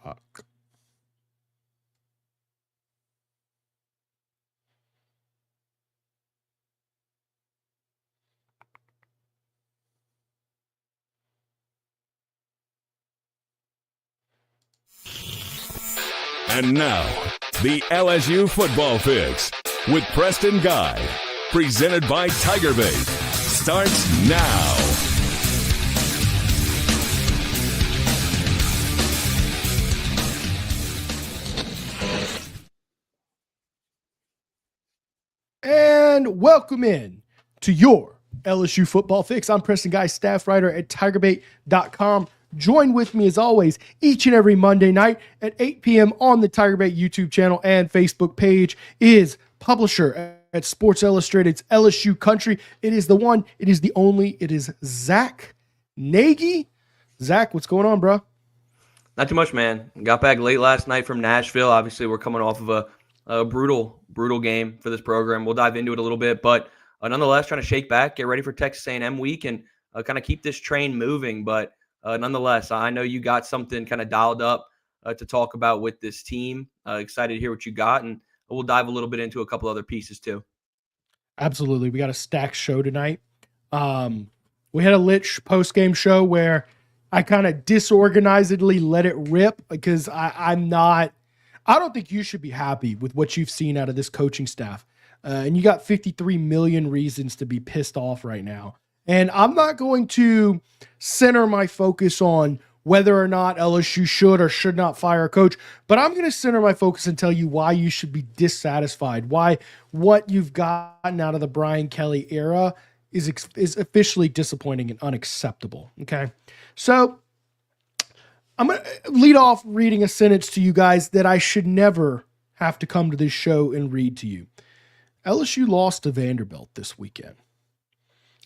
talk. And now, the LSU Football Fix with Preston Guy, presented by TigerBait, starts now. And welcome in to your LSU Football Fix. I'm Preston Guy, staff writer at TigerBait.com. Join with me as always each and every Monday night at 8 p.m. on the TigerBait YouTube channel and Facebook page is publisher at Sports Illustrated's LSU Country. It is the one, it is the only, it is Zack Nagy. Zack, what's going on, bro? Not too much, man. Got back late last night from Nashville. Obviously, we're coming off of a brutal game for this program. We'll dive into it a little bit, but nonetheless, trying to shake back, get ready for Texas A&M week, and kind of keep this train moving. But nonetheless, I know you got something kind of dialed up to talk about with this team. Excited to hear what you got, and we'll dive a little bit into a couple other pieces too. Absolutely. We got a stacked show tonight. We had a lit post-game show where I kind of disorganizedly let it rip because I don't think you should be happy with what you've seen out of this coaching staff. And you got 53 million reasons to be pissed off right now. And I'm not going to center my focus on whether or not LSU should or should not fire a coach, but I'm going to center my focus and tell you why you should be dissatisfied, why what you've gotten out of the Brian Kelly era is officially disappointing and unacceptable. Okay. So I'm going to lead off reading a sentence to you guys that I should never have to come to this show and read to you. LSU lost to Vanderbilt this weekend.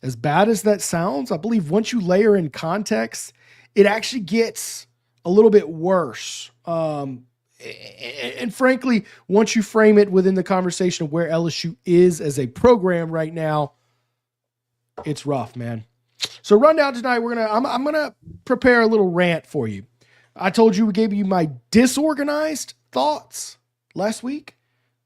As bad as that sounds, I believe once you layer in context, it actually gets a little bit worse. And frankly, once you frame it within the conversation of where LSU is as a program right now, it's rough, man. So rundown tonight, I'm gonna prepare a little rant for you. I told you we gave you my disorganized thoughts last week.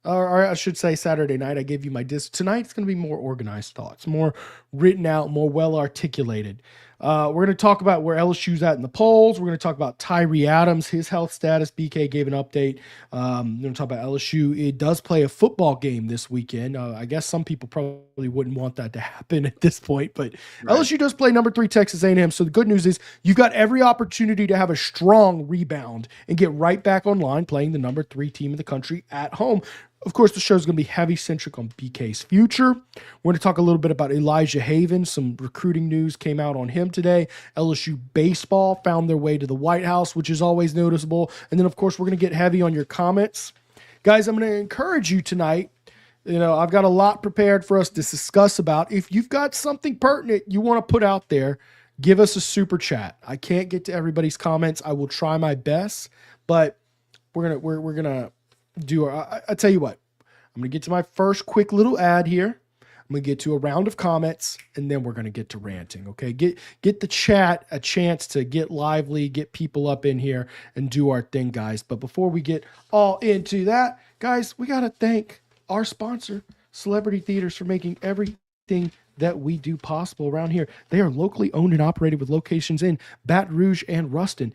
Or I should say Saturday night, I gave you my tonight it's going to be more organized thoughts, more written out, more well articulated. We're going to talk about where LSU's at in the polls. We're going to talk about Tyree Adams, his health status. BK gave an update. We're going to talk about LSU. It does play a football game this weekend. I guess some people probably wouldn't want that to happen at this point, but right. LSU does play number 3 Texas A&M. So the good news is you've got every opportunity to have a strong rebound and get right back online playing the number 3 team in the country at home. Of course, the show is going to be heavy centric on BK's future. We're going to talk a little bit about Elijah Haven. Some recruiting news came out on him today. LSU baseball found their way to the White House, which is always noticeable. And then, of course, we're going to get heavy on your comments. Guys, I'm going to encourage you tonight. I've got a lot prepared for us to discuss about. If you've got something pertinent you want to put out there, give us a super chat. I can't get to everybody's comments. I will try my best, but we're gonna do. I tell you what, I'm gonna get to my first quick little ad here. I'm gonna get to a round of comments, and then we're gonna get to ranting. Okay, get the chat a chance to get lively, get people up in here, and do our thing, guys. But before we get all into that, guys, we gotta thank our sponsor, Celebrity Theaters, for making everything that we do possible around here. They are locally owned and operated with locations in Baton Rouge and Ruston.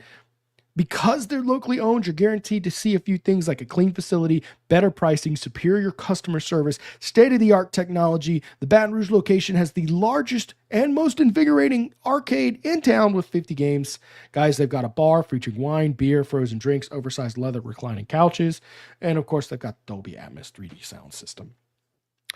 Because they're locally owned, you're guaranteed to see a few things like a clean facility, better pricing, superior customer service, state-of-the-art technology. The Baton Rouge location has the largest and most invigorating arcade in town with 50 games. Guys, they've got a bar featuring wine, beer, frozen drinks, oversized leather reclining couches, and of course, they've got Dolby Atmos 3D sound system.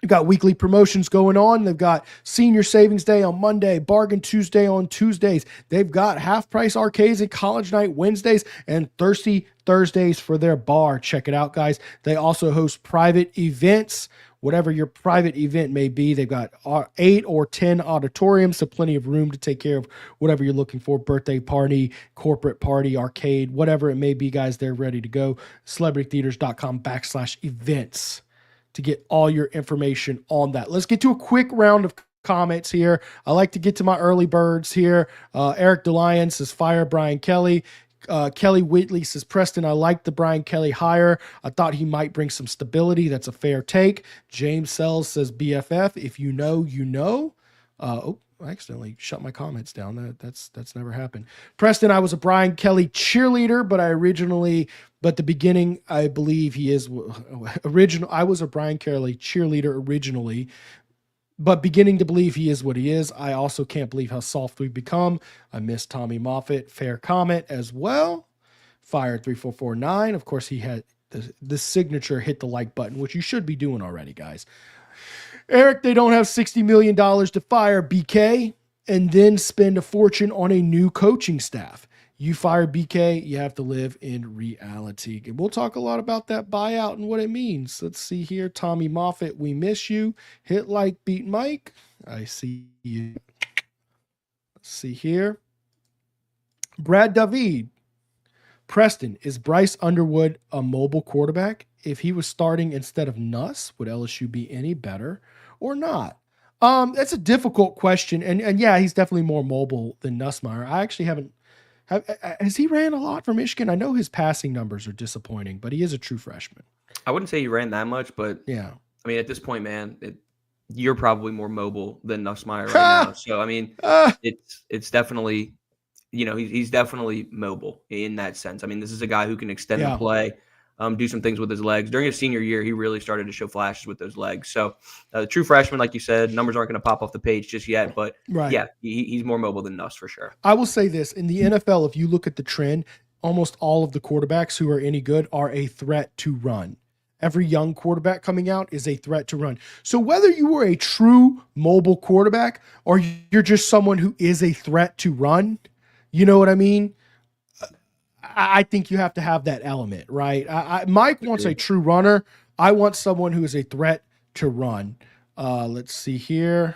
You've got weekly promotions going on. They've got Senior Savings Day on Monday, Bargain Tuesday on Tuesdays. They've got half-price arcades and College Night Wednesdays and Thirsty Thursdays for their bar. Check it out, guys. They also host private events, whatever your private event may be. They've got 8 or 10 auditoriums, so plenty of room to take care of whatever you're looking for. Birthday party, corporate party, arcade, whatever it may be, guys, they're ready to go. CelebrityTheaters.com/events. to get all your information on that. Let's get to a quick round of comments here. I like to get to my early birds here. Eric DeLion says, fire Brian Kelly. Kelly Whitley says, Preston, I like the Brian Kelly hire. I thought he might bring some stability. That's a fair take. James Sells says, BFF, if you know, you know. I accidentally shut my comments down. That's never happened. Preston, I was a Brian Kelly cheerleader, but the beginning, I believe he is original. I was a Brian Kelly cheerleader originally, but beginning to believe he is what he is. I also can't believe how soft we've become. I miss Tommy Moffitt. Fair comment as well. Fire 3449. Of course, he had the signature hit the like button, which you should be doing already, guys. Eric, they don't have $60 million to fire BK and then spend a fortune on a new coaching staff. You fire BK, you have to live in reality. And we'll talk a lot about that buyout and what it means. Let's see here. Tommy Moffitt, we miss you. Hit like, beat Mike. I see you. Let's see here. Brad David. Preston, is Bryce Underwood a mobile quarterback? If he was starting instead of Nuss, would LSU be any better or not? That's a difficult question. And yeah, he's definitely more mobile than Nussmeier. I actually has he ran a lot for Michigan? I know his passing numbers are disappointing, but he is a true freshman. I wouldn't say he ran that much, but yeah. I mean, at this point, man, you're probably more mobile than Nussmeier right now. So, I mean, it's definitely, he's definitely mobile in that sense. I mean, this is a guy who can extend the play, do some things with his legs. During his senior year, he really started to show flashes with those legs. So the true freshman, like you said, numbers aren't going to pop off the page just yet. But yeah, he's more mobile than Nuss for sure. I will say this. In the NFL, if you look at the trend, almost all of the quarterbacks who are any good are a threat to run. Every young quarterback coming out is a threat to run. So whether you were a true mobile quarterback or you're just someone who is a threat to run, you know what I mean? I think you have to have that element, right? Mike wants a true runner. I want someone who is a threat to run. Let's see here.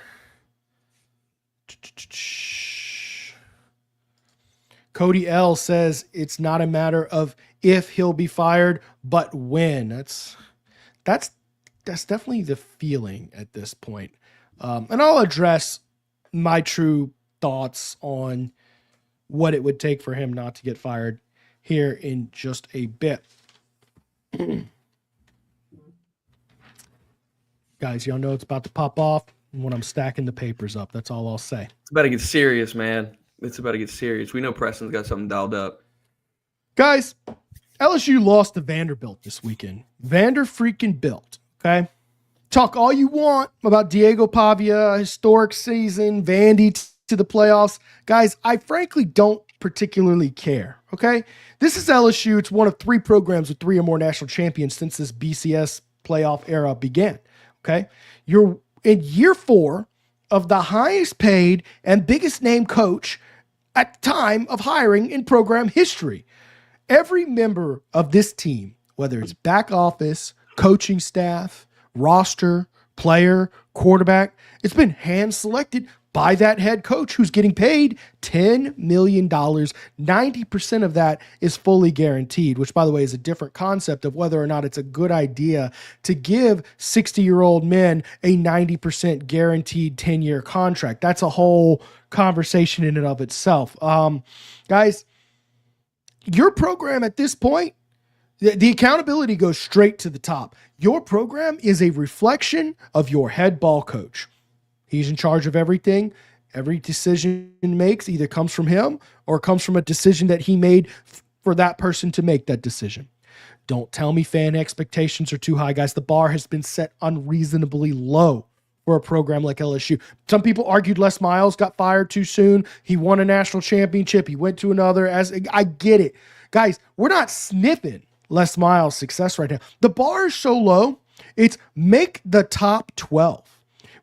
Cody L says it's not a matter of if he'll be fired, but when. That's definitely the feeling at this point. And I'll address my true thoughts on what it would take for him not to get fired here in just a bit. Guys, y'all know it's about to pop off when I'm stacking the papers up. That's all I'll say. It's about to get serious, man. It's about to get serious. We know Preston's got something dialed up. Guys, LSU lost to Vanderbilt this weekend. Vander-freaking-Bilt, okay? Talk all you want about Diego Pavia, historic season, Vandy to the playoffs. Guys, I frankly don't particularly care, okay? This is LSU. It's one of 3 programs with 3 or more national champions since this BCS playoff era began, okay? You're in year 4 of the highest paid and biggest name coach at the time of hiring in program history. Every member of this team, whether it's back office, coaching staff, roster, player, quarterback, it's been hand-selected by that head coach who's getting paid $10 million. 90% of that is fully guaranteed, which, by the way, is a different concept of whether or not it's a good idea to give 60-year-old men a 90% guaranteed 10-year contract. That's a whole conversation in and of itself. Guys, your program at this point, the accountability goes straight to the top. Your program is a reflection of your head ball coach. He's in charge of everything. Every decision he makes either comes from him or comes from a decision that he made for that person to make that decision. Don't tell me fan expectations are too high, guys. The bar has been set unreasonably low for a program like LSU. Some people argued Les Miles got fired too soon. He won a national championship. He went to another. I get it. Guys, we're not sniffing Les Miles' success right now. The bar is so low, it's make the top 12.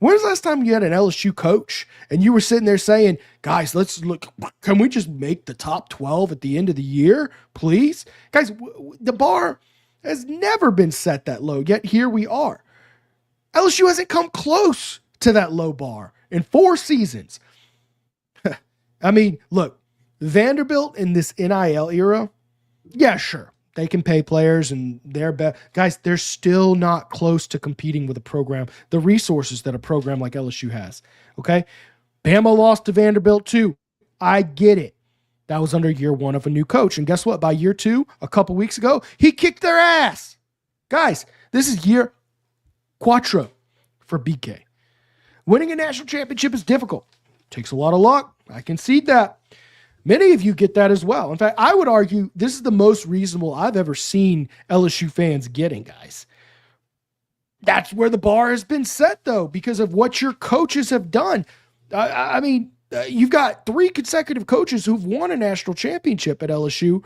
When's the last time you had an LSU coach and you were sitting there saying, guys, let's look, can we just make the top 12 at the end of the year, please? Guys, the bar has never been set that low, yet here we are. LSU hasn't come close to that low bar in 4 seasons. I mean, look, Vanderbilt in this NIL era, yeah, sure. They can pay players and they're better. Guys, they're still not close to competing with a program, the resources that a program like LSU has. Okay. Bama lost to Vanderbilt too. I get it. That was under year 1 of a new coach. And guess what? By year 2, a couple weeks ago, he kicked their ass. Guys, this is year quattro for BK. Winning a national championship is difficult. Takes a lot of luck. I concede that. Many of you get that as well. In fact, I would argue this is the most reasonable I've ever seen LSU fans getting, guys. That's where the bar has been set, though, because of what your coaches have done. You've got 3 consecutive coaches who've won a national championship at LSU,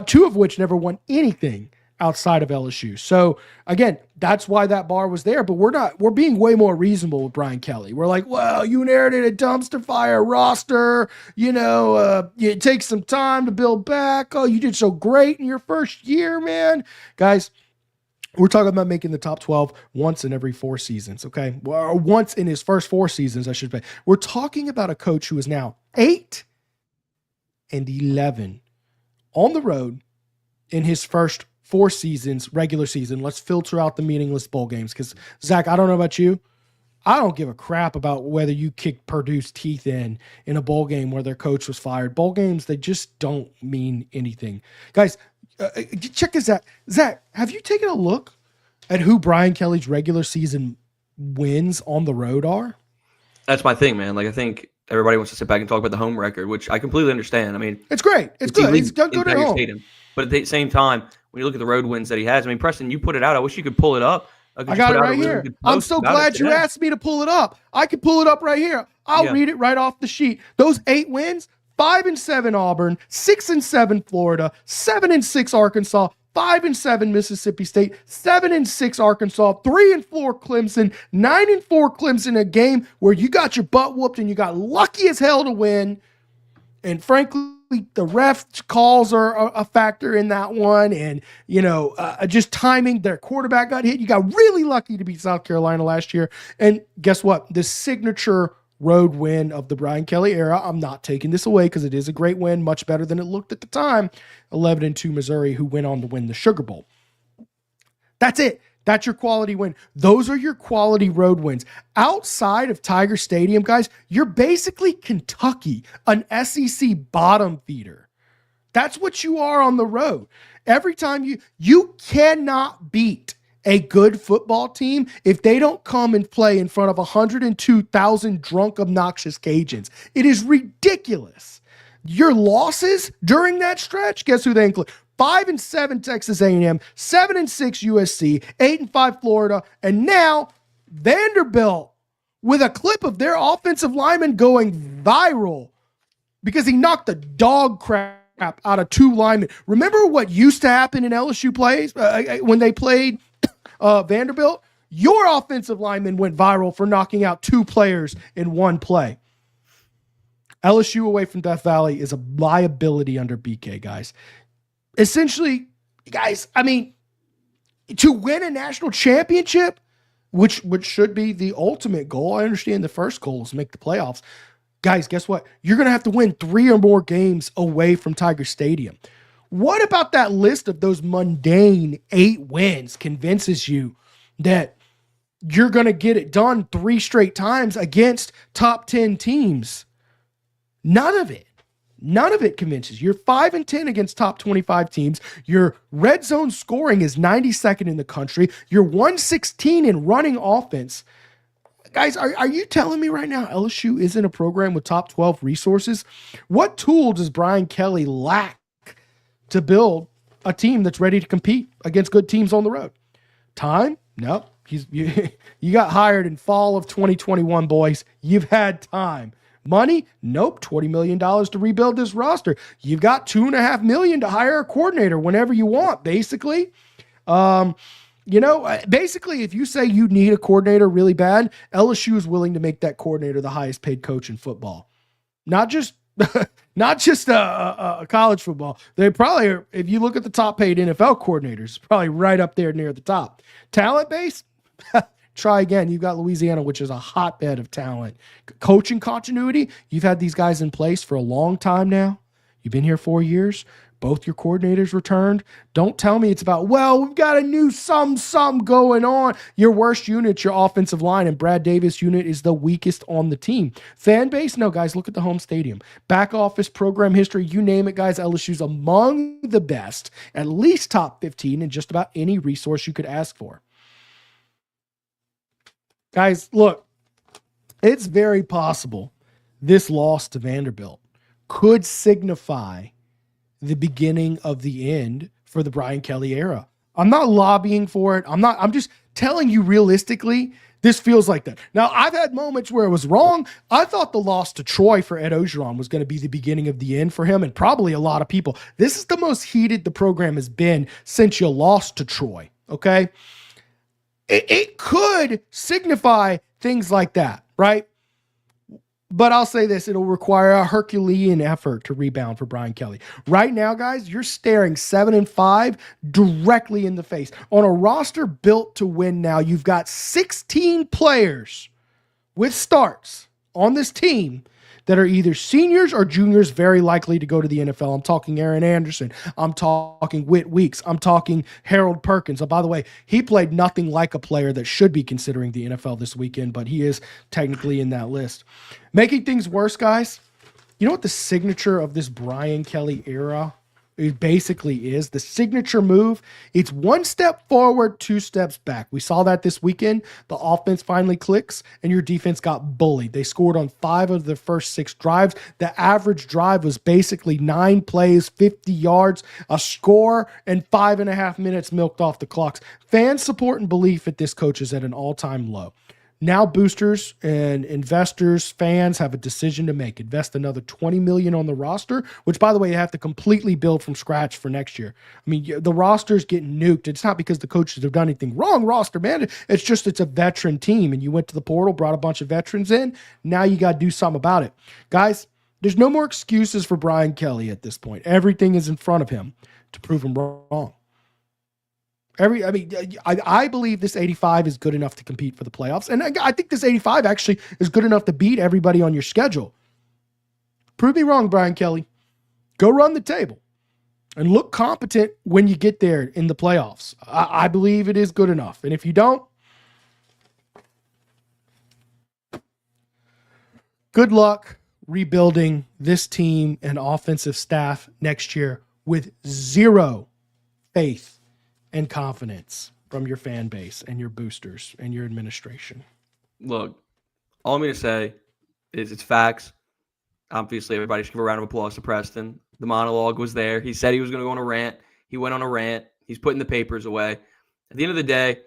2 of which never won anything outside of LSU. So again, that's why that bar was there, but we're being way more reasonable with Brian Kelly. We're like, well, you inherited a dumpster fire roster, it takes some time to build back. Oh, you did so great in your first year, man. Guys, we're talking about making the top 12 once in every 4 seasons, okay? Well, once in his first 4 seasons, I should say. We're talking about a coach who is now 8-11 on the road in his first 4 seasons, regular season. Let's filter out the meaningless bowl games because, Zach, I don't know about you. I don't give a crap about whether you kick Purdue's teeth in a bowl game where their coach was fired. Bowl games, they just don't mean anything. Guys, check this out. Zach, have you taken a look at who Brian Kelly's regular season wins on the road are? That's my thing, man. Like, I think everybody wants to sit back and talk about the home record, which I completely understand. I mean, it's great. It's good. It's good at home. Stadium. But at the same time, when you look at the road wins that he has, I mean, Preston, you put it out. I wish you could pull it up. I got it right here. I'm so glad you asked me to pull it up. I can pull it up right here. I'll read it right off the sheet. Those 8 wins, 5-7 Auburn, 6-7 Florida, 7-6 Arkansas, 5-7 Mississippi State, 7-6 Arkansas, 3-4 Clemson, 9-4 Clemson, a game where you got your butt whooped and you got lucky as hell to win. And frankly, the ref calls are a factor in that one. And, just timing, their quarterback got hit. You got really lucky to beat South Carolina last year. And guess what? The signature road win of the Brian Kelly era, I'm not taking this away because it is a great win, much better than it looked at the time. 11-2 Missouri, who went on to win the Sugar Bowl. That's it. That's your quality win. Those are your quality road wins. Outside of Tiger Stadium, guys, you're basically Kentucky, an SEC bottom feeder. That's what you are on the road. Every time you cannot beat a good football team if they don't come and play in front of 102,000 drunk, obnoxious Cajuns. It is ridiculous. Your losses during that stretch, guess who they include? 5-7 Texas A&M, 7-6 USC, 8-5 Florida, and now Vanderbilt with a clip of their offensive lineman going viral because he knocked the dog crap out of 2 linemen. Remember what used to happen in LSU plays when they played Vanderbilt? Your offensive lineman went viral for knocking out 2 players in 1 play. LSU away from Death Valley is a liability under BK, guys. Essentially, guys, I mean, to win a national championship, which should be the ultimate goal. I understand the first goal is make the playoffs. Guys, guess what? You're going to have to win 3 or more games away from Tiger Stadium. What about that list of those mundane 8 wins convinces you that you're going to get it done 3 straight times against top 10 teams? None of it. None of it convinces. You're 5-10 against top 25 teams. Your red zone scoring is 92nd in the country. You're 116 in running offense. Guys, are you telling me right now LSU isn't a program with top 12 resources? What tool does Brian Kelly lack to build a team that's ready to compete against good teams on the road? Time? Nope. You got hired in fall of 2021, boys. You've had time. Money? Nope. $20 million to rebuild this roster. You've got $2.5 million to hire a coordinator whenever you want, basically. Basically, if you say you need a coordinator really bad, LSU is willing to make that coordinator the highest paid coach in football. Not just college football. They probably are, if you look at the top paid NFL coordinators, probably right up there near the top. Talent base? Try again. You've got Louisiana, which is a hotbed of talent. Coaching continuity, you've had these guys in place for a long time now. You've been here 4 years. Both your coordinators returned. Don't tell me it's about, well, we've got a new some going on. Your worst unit's your offensive line, and Brad Davis' unit is the weakest on the team. Fan base? No, guys, look at the home stadium. Back office, program history, you name it, guys. LSU's among the best, at least top 15 in just about any resource you could ask for. Guys, look, it's very possible this loss to Vanderbilt could signify the beginning of the end for the Brian Kelly era. I'm not lobbying for it. I'm just telling you realistically, this feels like that. Now, I've had moments where it was wrong. I thought the loss to Troy for Ed Ogeron was going to be the beginning of the end for him and probably a lot of people. This is the most heated the program has been since you lost to Troy, okay? It could signify things like that, right? But I'll say this, it'll require a Herculean effort to rebound for Brian Kelly. Right now, guys, you're staring 7-5 directly in the face. On a roster built to win now, you've got 16 players with starts on this team that are either seniors or juniors very likely to go to the NFL. I'm talking Aaron Anderson. I'm talking Whit Weeks. I'm talking Harold Perkins. Oh, by the way, he played nothing like a player that should be considering the NFL this weekend, but he is technically in that list. Making things worse, guys, you know what the signature of this Brian Kelly era basically is? The signature move, it's one step forward, two steps back. We saw that this weekend. The offense finally clicks, and your defense got bullied. They scored on 5 of the first 6 drives. The average drive was basically 9 plays, 50 yards, a score, and 5.5 minutes milked off the clocks. Fan support and belief at this coach is at an all-time low. Now boosters and investors, fans have a decision to make. Invest another $20 million on the roster, which, by the way, you have to completely build from scratch for next year. I mean, the roster's getting nuked. It's not because the coaches have done anything wrong, roster, man. It's just it's a veteran team, and you went to the portal, brought a bunch of veterans in. Now you got to do something about it. Guys, there's no more excuses for Brian Kelly at this point. Everything is in front of him to prove him wrong. I believe this 85 is good enough to compete for the playoffs. And I think this 85 actually is good enough to beat everybody on your schedule. Prove me wrong, Brian Kelly. Go run the table and look competent when you get there in the playoffs. I believe it is good enough. And if you don't, good luck rebuilding this team and offensive staff next year with zero faith and confidence from your fan base and your boosters and your administration. Look, all I'm going to say is it's facts. Obviously, everybody should give a round of applause to Preston. The monologue was there. He said he was going to go on a rant. He went on a rant. He's putting the papers away. At the end of the day,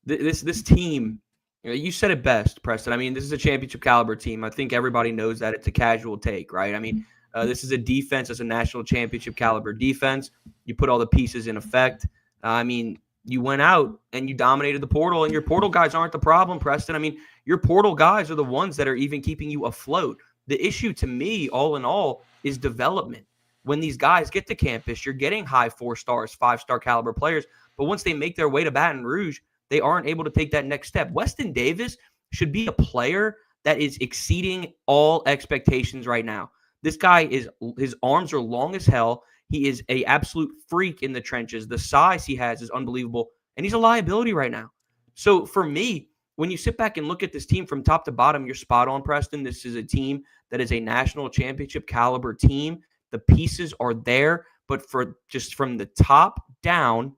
this team, you said it best, Preston. I mean, this is a championship caliber team. I think everybody knows that. It's a casual take, right? I mean, this is a defense that's a national championship caliber defense. You put all the pieces in effect. I mean, you went out and you dominated the portal, and your portal guys aren't the problem, Preston. I mean, your portal guys are the ones that are even keeping you afloat. The issue to me, all in all, is development. When these guys get to campus, you're getting high 4 stars, 5-star caliber players. But once they make their way to Baton Rouge, they aren't able to take that next step. Weston Davis should be a player that is exceeding all expectations right now. This guy his arms are long as hell. He is an absolute freak in the trenches. The size he has is unbelievable, and he's a liability right now. So for me, when you sit back and look at this team from top to bottom, you're spot on, Preston. This is a team that is a national championship caliber team. The pieces are there, but from the top down,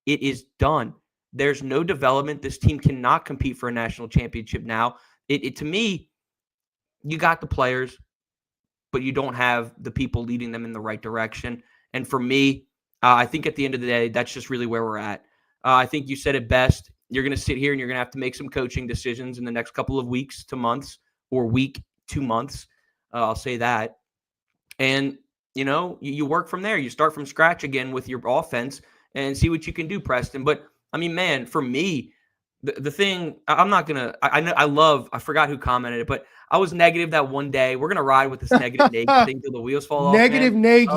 it is done. There's no development. This team cannot compete for a national championship now. To me, you got the players, but you don't have the people leading them in the right direction. And for me, I think at the end of the day, that's just really where we're at. I think you said it best. You're going to sit here and you're going to have to make some coaching decisions in the next couple of weeks to months, or week 2 months. I'll say that. And, you work from there. You start from scratch again with your offense and see what you can do, Preston. But, I mean, man, for me, the thing, I'm not going to – I forgot who commented it, but I was negative that one day. We're going to ride with this negative Nagy thing till the wheels fall off. Negative Nagy.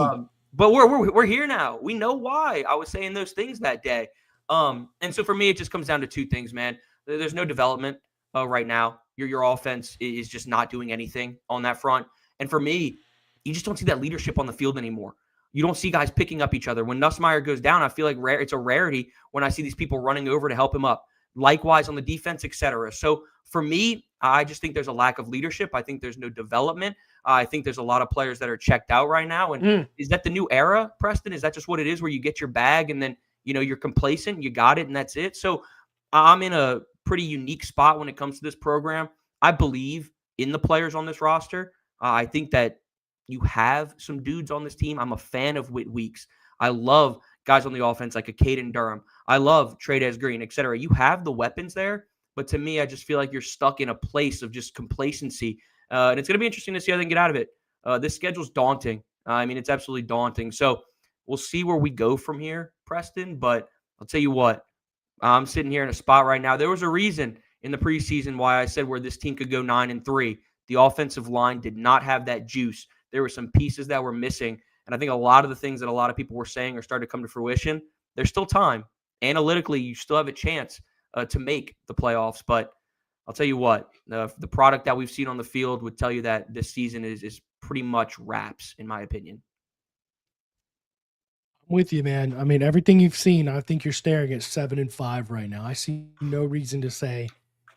But we're here now. We know why I was saying those things that day. And so for me, it just comes down to 2 things, man. There's no development right now. Your offense is just not doing anything on that front. And for me, you just don't see that leadership on the field anymore. you don't see guys picking up each other. When Nussmeier goes down, I feel like it's a rarity when I see these people running over to help him up. Likewise on the defense, etc. So for me, I just think there's a lack of leadership. I think there's no development. I think there's a lot of players that are checked out right now. And is that the new era, Preston? Is that just what it is, where you get your bag and then, you're complacent, you got it, and that's it? So I'm in a pretty unique spot when it comes to this program. I believe in the players on this roster. I think that you have some dudes on this team. I'm a fan of Whit Weeks. I love guys on the offense like a Caden Durham. I love Trades Green, et cetera. You have the weapons there, but to me, I just feel like you're stuck in a place of just complacency. And it's going to be interesting to see how they can get out of it. This schedule's daunting. It's absolutely daunting. So we'll see where we go from here, Preston. But I'll tell you what, I'm sitting here in a spot right now. There was a reason in the preseason why I said where this team could go 9-3. The offensive line did not have that juice. There were some pieces that were missing. And I think a lot of the things that a lot of people were saying are starting to come to fruition. There's still time. Analytically, you still have a chance to make the playoffs. But I'll tell you what, the product that we've seen on the field would tell you that this season is pretty much wraps, in my opinion. I'm with you, man. Everything you've seen, I think you're staring at 7-5 right now. I see no reason to say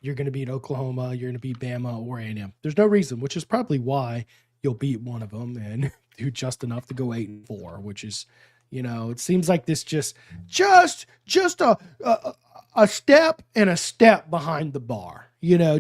you're going to beat Oklahoma, you're going to beat Bama or A&M. There's no reason, which is probably why you'll beat one of them and do just enough to go 8-4, which is, it seems like this just a step and a step behind the bar,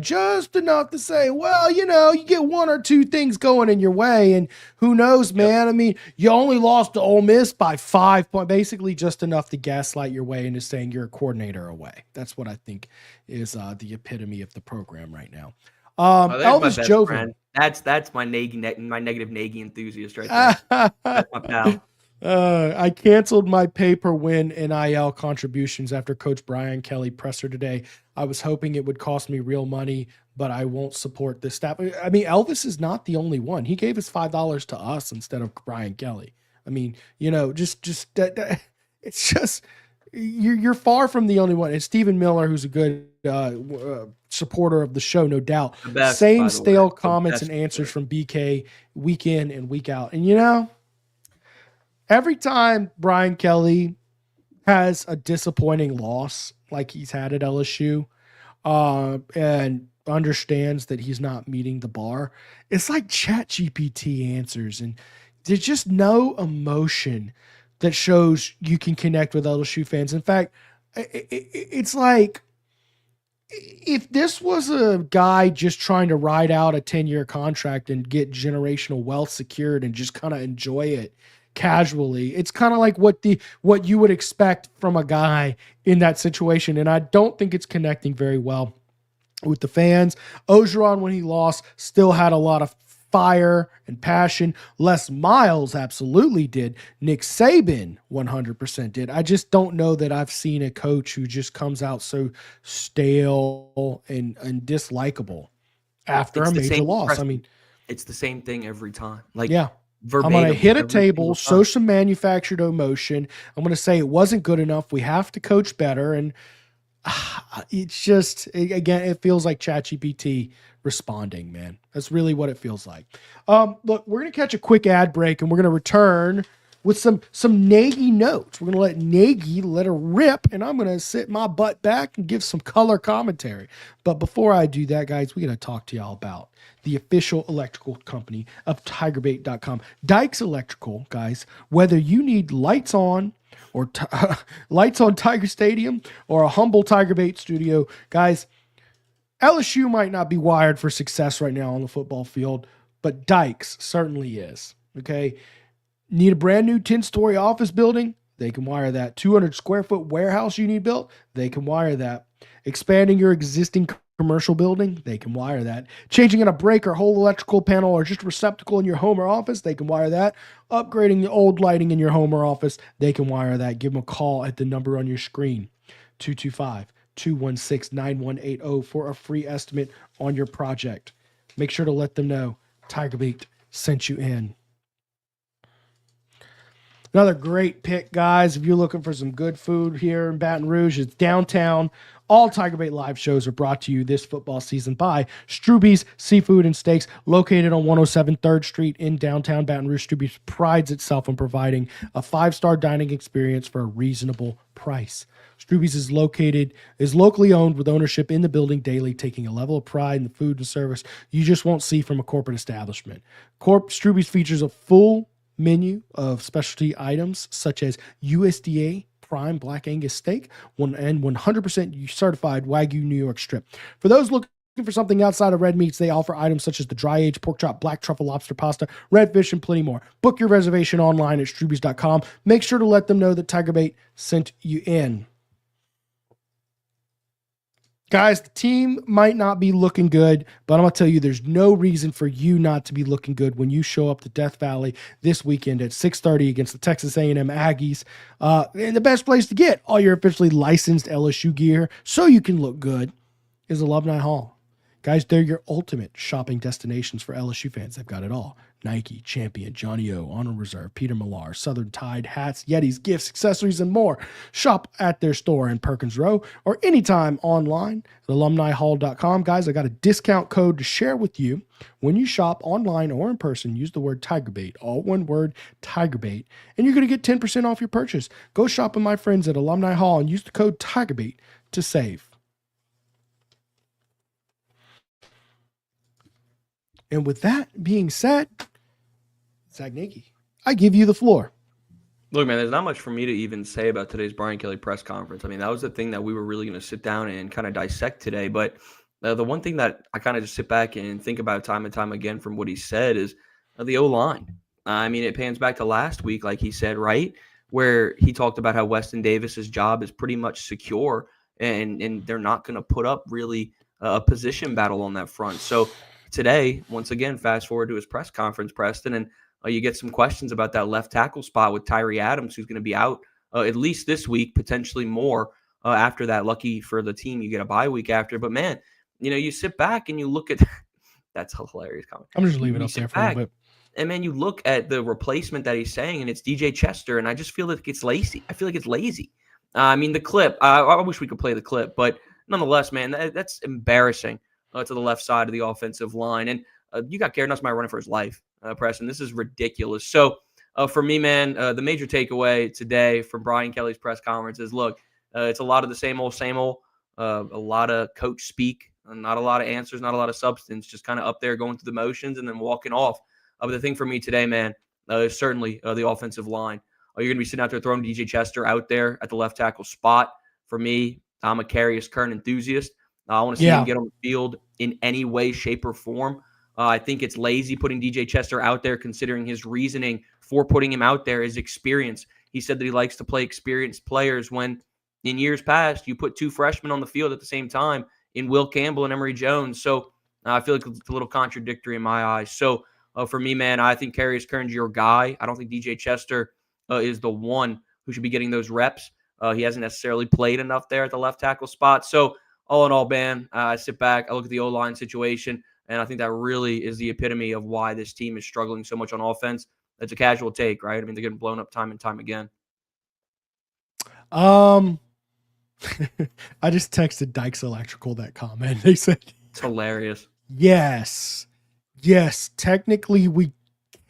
just enough to say, well, you get one or two things going in your way, and who knows, man. You only lost to Ole Miss by 5 points, basically just enough to gaslight your way into saying you're a coordinator away. That's what I think is the epitome of the program right now. Elvis Joven. That's my negative Nagy enthusiast right there. That's my pal. I canceled my pay-per-win NIL contributions after Coach Brian Kelly presser today. I was hoping it would cost me real money, but I won't support this staff. Elvis is not the only one. He gave us $5 to us instead of Brian Kelly. Just that it's just you're far from the only one. And Stephen Miller, who's a good supporter of the show, no doubt. Best, same stale comments and answers from BK week in and week out. And every time Brian Kelly has a disappointing loss like he's had at LSU, and understands that he's not meeting the bar, it's like ChatGPT answers, and there's just no emotion that shows you can connect with LSU fans. In fact, it's like if this was a guy just trying to ride out a 10-year contract and get generational wealth secured and just kind of enjoy it casually, it's kind of like what you would expect from a guy in that situation. And I don't think it's connecting very well with the fans. Ogeron, when he lost, still had a lot of fire and passion. Les Miles absolutely did. Nick Saban 100% did. I just don't know that I've seen a coach who just comes out so stale and dislikable after a major loss. It's the same thing every time. I'm going to hit a table, show some manufactured emotion. I'm going to say it wasn't good enough. We have to coach better. And it's just, again, it feels like ChatGPT responding, man. That's really what it feels like. Look, we're going to catch a quick ad break, and we're going to return with some Nagy notes. We're going to let Nagy let her rip, and I'm going to sit my butt back and give some color commentary. But before I do that, guys, we got to talk to y'all about the official electrical company of TigerBait.com. Dykes Electrical, guys, whether you need lights on or lights on Tiger Stadium or a humble TigerBait studio, guys, LSU might not be wired for success right now on the football field, but Dykes certainly is. Okay. Need a brand new 10-story office building? They can wire that. 200 square foot warehouse you need built? They can wire that. Expanding your existing commercial building? They can wire that. Changing in a break or whole electrical panel or just receptacle in your home or office? They can wire that. Upgrading the old lighting in your home or office? They can wire that. Give them a call at the number on your screen, 225-216-9180 for a free estimate on your project. Make sure to let them know TigerBait sent you in. Another great pick, guys. If you're looking for some good food here in Baton Rouge, it's downtown. All TigerBait live shows are brought to you this football season by Struby's Seafood and Steaks, located on 107 3rd Street in downtown Baton Rouge. Struby's prides itself on providing a 5-star dining experience for a reasonable price. Struby's is locally owned with ownership in the building daily, taking a level of pride in the food and service you just won't see from a corporate establishment. Struby's features a full menu of specialty items such as USDA prime Black Angus steak and 100% certified Wagyu New York strip. For those looking for something outside of red meats, they offer items such as the dry-aged pork chop, black truffle lobster pasta, redfish, and plenty more. Book your reservation online at strubys.com. Make sure to let them know that TigerBait sent you in. Guys, the team might not be looking good, but I'm going to tell you there's no reason for you not to be looking good when you show up to Death Valley this weekend at 6:30 against the Texas A&M Aggies. And the best place to get all your officially licensed LSU gear so you can look good is Alumni Hall. Guys, they're your ultimate shopping destinations for LSU fans. They've got it all. Nike, Champion, Johnny O, Honor Reserve, Peter Millar, Southern Tide, hats, Yetis, gifts, accessories, and more. Shop at their store in Perkins Row or anytime online at alumnihall.com. Guys, I got a discount code to share with you. When you shop online or in person, use the word TigerBait, all one word, TigerBait, and you're going to get 10% off your purchase. Go shop with my friends at Alumni Hall and use the code TigerBait to save. And with that being said, Zack Nagy, I give you the floor. Look, man, there's not much for me to even say about today's Brian Kelly press conference. I mean, that was the thing that we were really going to sit down and kind of dissect today. But the one thing that I kind of just sit back and think about time and time again from what he said is the O-line. I mean, it pans back to last week, like he said, right, where he talked about how Weston Davis's job is pretty much secure and they're not going to put up really a position battle on that front. So today, once again, fast forward to his press conference, Preston, and you get some questions about that left tackle spot with Tyree Adams, who's going to be out at least this week, potentially more after that. Lucky for the team, you get a bye week after. But, man, you sit back and you look at – that's a hilarious comment. I'm just leaving it up there for a little bit. And, man, you look at the replacement that he's saying, and it's DJ Chester, and I just feel like it's lazy. I feel like it's lazy. I mean, the clip, I wish we could play the clip, but nonetheless, man, that's embarrassing to the left side of the offensive line. And you got Garrett Nussmeier running for his life, Preston. This is ridiculous. So for me, man, the major takeaway today from Brian Kelly's press conference is, look, it's a lot of the same old, a lot of coach speak, not a lot of answers, not a lot of substance, just kind of up there going through the motions and then walking off. But the thing for me today, man, is certainly the offensive line. You're going to be sitting out there throwing DJ Chester out there at the left tackle spot. For me, I'm a Carius Kern enthusiast. I want to see him get on the field in any way, shape, or form. I think it's lazy putting DJ Chester out there, considering his reasoning for putting him out there is experience. He said that he likes to play experienced players when in years past you put two freshmen on the field at the same time in Will Campbell and Emory Jones. So I feel like it's a little contradictory in my eyes. So for me, man, I think Carius Kern's your guy. I don't think DJ Chester is the one who should be getting those reps. He hasn't necessarily played enough there at the left tackle spot. So all in all, man, I sit back, I look at the O-line situation, and I think that really is the epitome of why this team is struggling so much on offense. It's a casual take, right? I mean, they're getting blown up time and time again. I just texted Dykes Electrical that comment. They said it's hilarious. Yes, technically we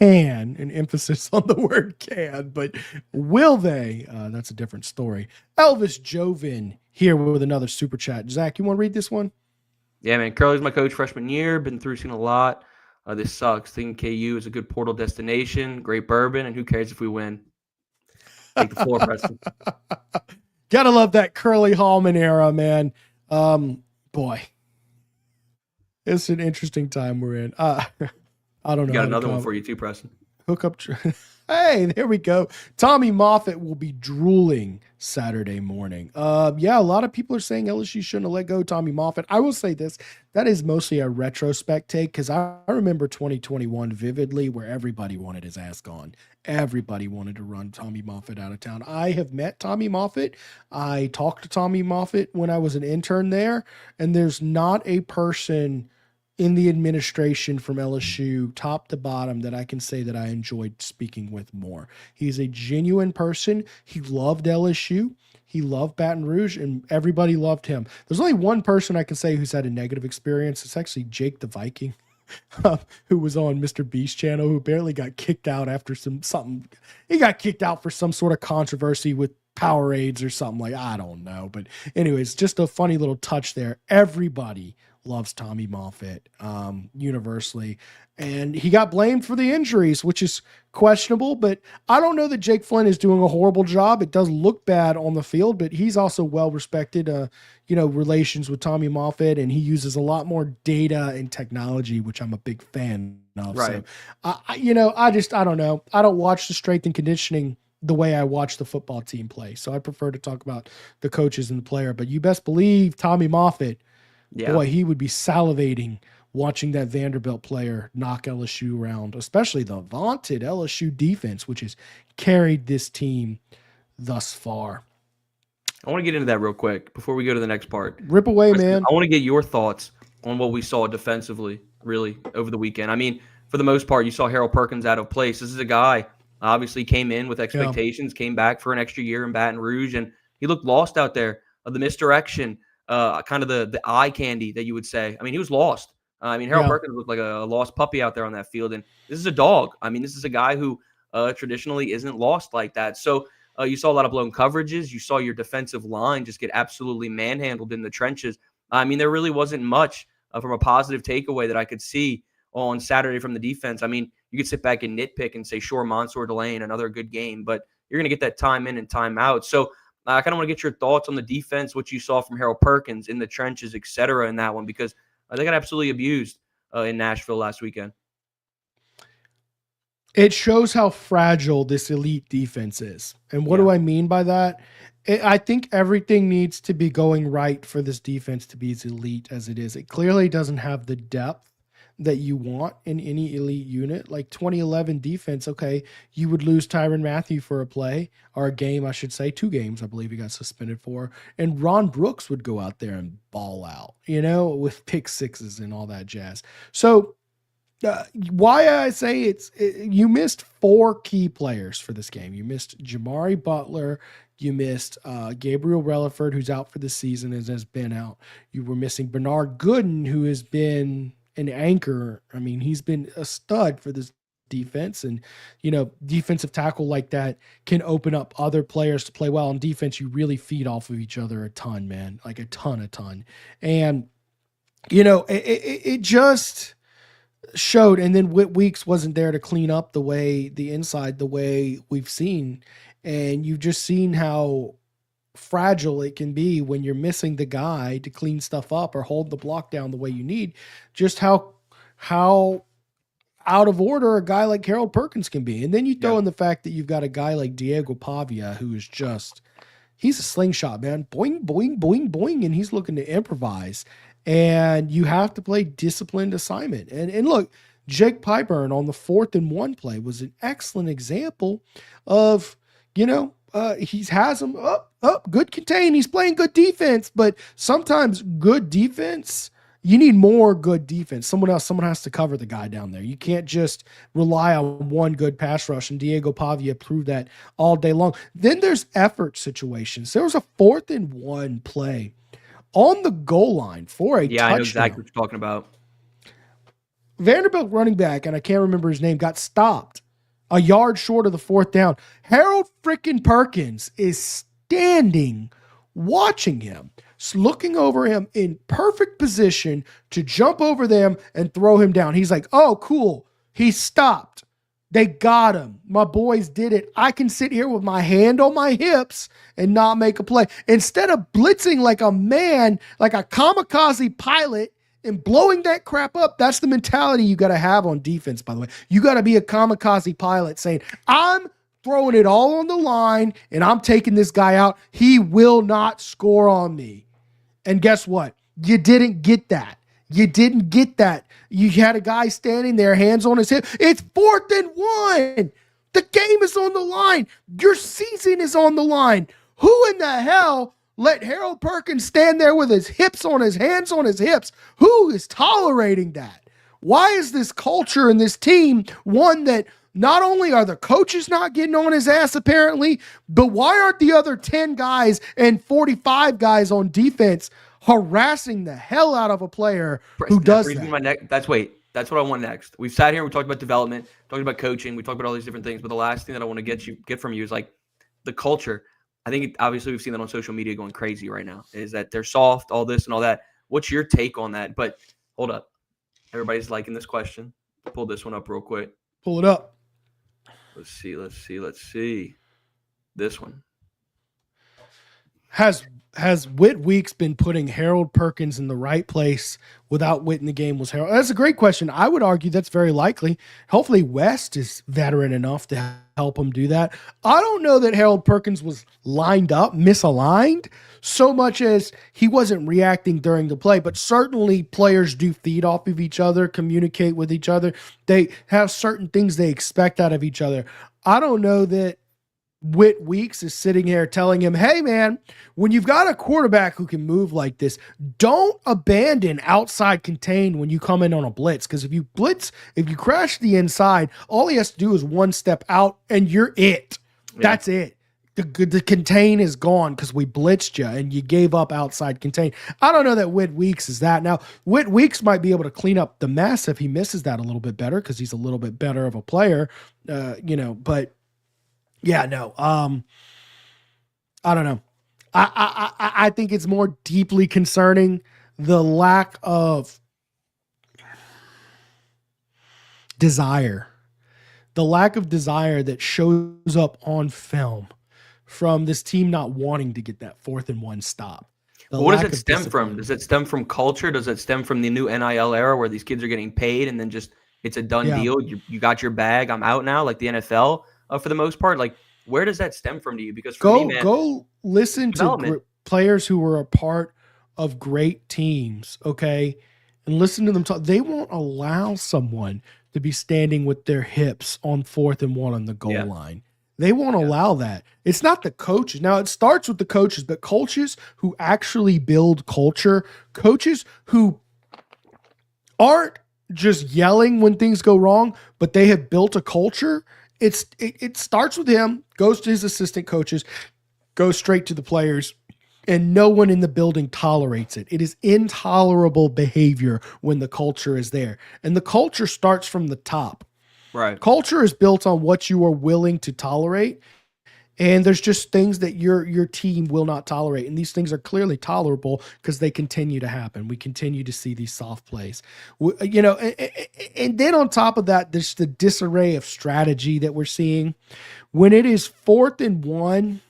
can, an emphasis on the word can, but will they? That's a different story. Elvis Joven here with another super chat. Zach, you want to read this one? Yeah, man. Curly's my coach freshman year. Been through seeing a lot. This sucks. Think KU is a good portal destination, great bourbon, and who cares if we win? Take the floor, Preston. Gotta love that Curly Hallman era, man. Boy, it's an interesting time we're in. I don't know. Got another one for you too, Preston. Hook up. Hey, there we go. Tommy Moffitt will be drooling Saturday morning. Yeah, a lot of people are saying LSU shouldn't have let go Tommy Moffitt. I will say this. That is mostly a retrospect take because I remember 2021 vividly where everybody wanted his ass gone. Everybody wanted to run Tommy Moffitt out of town. I have met Tommy Moffitt. I talked to Tommy Moffitt when I was an intern there, and there's not a person in the administration from LSU, top to bottom, that I can say that I enjoyed speaking with more. He's a genuine person. He loved LSU. He loved Baton Rouge, and everybody loved him. There's only one person I can say who's had a negative experience. It's actually Jake the Viking, who was on Mr. Beast channel, who apparently got kicked out after something. He got kicked out for some sort of controversy with Powerades or something, like, I don't know. But anyways, just a funny little touch there. Everybody loves Tommy Moffitt, universally. And he got blamed for the injuries, which is questionable, but I don't know that Jake Flynn is doing a horrible job. It does look bad on the field, but he's also well-respected, relations with Tommy Moffitt, and he uses a lot more data and technology, which I'm a big fan of. Right. So, I don't know. I don't watch the strength and conditioning the way I watch the football team play. So I prefer to talk about the coaches and the player, but you best believe Tommy Moffitt, boy, he would be salivating watching that Vanderbilt player knock LSU around, especially the vaunted LSU defense, which has carried this team thus far. I want to get into that real quick before we go to the next part. Rip away, man. I want to get your thoughts on what we saw defensively, really, over the weekend. I mean, for the most part, you saw Harold Perkins out of place. This is a guy obviously came in with expectations, came back for an extra year in Baton Rouge, and he looked lost out there. The misdirection, kind of the eye candy that you would say. I mean, he was lost. Harold Perkins looked like a lost puppy out there on that field, and this is a dog. I mean, this is a guy who traditionally isn't lost like that. So you saw a lot of blown coverages. You saw your defensive line just get absolutely manhandled in the trenches. I mean, there really wasn't much from a positive takeaway that I could see on Saturday from the defense. I mean, you could sit back and nitpick and say, sure, Mansour Delane, another good game, but you're going to get that time in and time out. So I kind of want to get your thoughts on the defense, what you saw from Harold Perkins in the trenches, et cetera, in that one, because they got absolutely abused in Nashville last weekend. It shows how fragile this elite defense is. And what do I mean by that? I think everything needs to be going right for this defense to be as elite as it is. It clearly doesn't have the depth that you want in any elite unit. Like 2011 defense, okay, you would lose Tyrann Mathieu for a play, or a game, I should say, 2 games, I believe he got suspended for, and Ron Brooks would go out there and ball out, with pick sixes and all that jazz. So why I say you missed 4 key players for this game. You missed Jamari Butler, you missed Gabriel Relaford, who's out for the season and has been out. You were missing Bernard Gooden, who has been an anchor. I mean, he's been a stud for this defense, and defensive tackle like that can open up other players to play well. On defense, you really feed off of each other a ton, man, like a ton. And it just showed. And then Whit Weeks wasn't there to clean up the way we've seen, and you've just seen how fragile it can be when you're missing the guy to clean stuff up or hold the block down the way you need. Just how out of order a guy like Harold Perkins can be. And then you throw in the fact that you've got a guy like Diego Pavia, who is he's a slingshot, man. Boing, boing, boing, boing. And he's looking to improvise. And you have to play disciplined assignment. And look, Jake Pyburn on the 4th and 1 play was an excellent example of, he has him up, good contain. He's playing good defense, but sometimes good defense, you need more good defense. Someone has to cover the guy down there. You can't just rely on one good pass rush, and Diego Pavia proved that all day long. Then there's effort situations. There was a 4th and 1 play on the goal line for a touchdown. I know exactly what you're talking about. Vanderbilt running back, and I can't remember his name, got stopped a yard short of the 4th down. Harold frickin' Perkins is standing, watching him, looking over him in perfect position to jump over them and throw him down. He's like, oh, cool. He stopped. They got him. My boys did it. I can sit here with my hand on my hips and not make a play. Instead of blitzing like a man, like a kamikaze pilot, and blowing that crap up, that's the mentality you got to have on defense, by the way. You got to be a kamikaze pilot saying, I'm throwing it all on the line and I'm taking this guy out. He will not score on me. And guess what? You didn't get that. You didn't get that. You had a guy standing there, hands on his hip. It's 4th and 1. The game is on the line. Your season is on the line. Who in the hell let Harold Perkins stand there with his hips on his hands on his hips. Who is tolerating that? Why is this culture and this team one that not only are the coaches not getting on his ass apparently, but why aren't the other 10 guys and 45 guys on defense harassing the hell out of a player who does that? That's what I want next. We've sat here and we talked about development, talked about coaching, we talked about all these different things, but the last thing that I want to get from you is like the culture. I think obviously we've seen that on social media going crazy right now, is that they're soft, all this and all that. What's your take on that? But hold up. Everybody's liking this question. Pull this one up real quick. Pull it up. Let's see. This one. Has Whit Weeks been putting Harold Perkins in the right place without Whit in the game? Was Harold? That's a great question. I would argue that's very likely. Hopefully West is veteran enough to help him do that. I don't know that Harold Perkins was lined up, misaligned, so much as he wasn't reacting during the play, but certainly players do feed off of each other, communicate with each other. They have certain things they expect out of each other. I don't know that Whit Weeks is sitting here telling him, hey man, when you've got a quarterback who can move like this, don't abandon outside contain when you come in on a blitz. Because if you crash the inside, all he has to do is one step out and you're it. Yeah. That's it. The contain is gone because we blitzed you and you gave up outside contain. I don't know that Whit Weeks is that. Now, Whit Weeks might be able to clean up the mess if he misses that a little bit better because he's a little bit better of a player, but yeah, no. I don't know. I think it's more deeply concerning the lack of desire. The lack of desire that shows up on film from this team not wanting to get that 4th and 1 stop. What does it stem from? Does it stem from culture? Does it stem from the new NIL era where these kids are getting paid and then just it's a done deal? You got your bag. I'm out now, like the NFL. For the most part, like where does that stem from to you? Because for me, man, go listen to players who were a part of great teams, okay, and listen to them talk. They won't allow someone to be standing with their hips on 4th and 1 on the goal line. They won't allow that. It's not the coaches. Now, it starts with the coaches, but coaches who actually build culture, coaches who aren't just yelling when things go wrong, but they have built a culture. It starts with him, goes to his assistant coaches, goes straight to the players, and no one in the building tolerates it. It is intolerable behavior when the culture is there. And the culture starts from the top. Right. Culture is built on what you are willing to tolerate. And there's just things that your team will not tolerate. And these things are clearly tolerable because they continue to happen. We continue to see these soft plays. And then on top of that, there's the disarray of strategy that we're seeing. When it is 4th and 1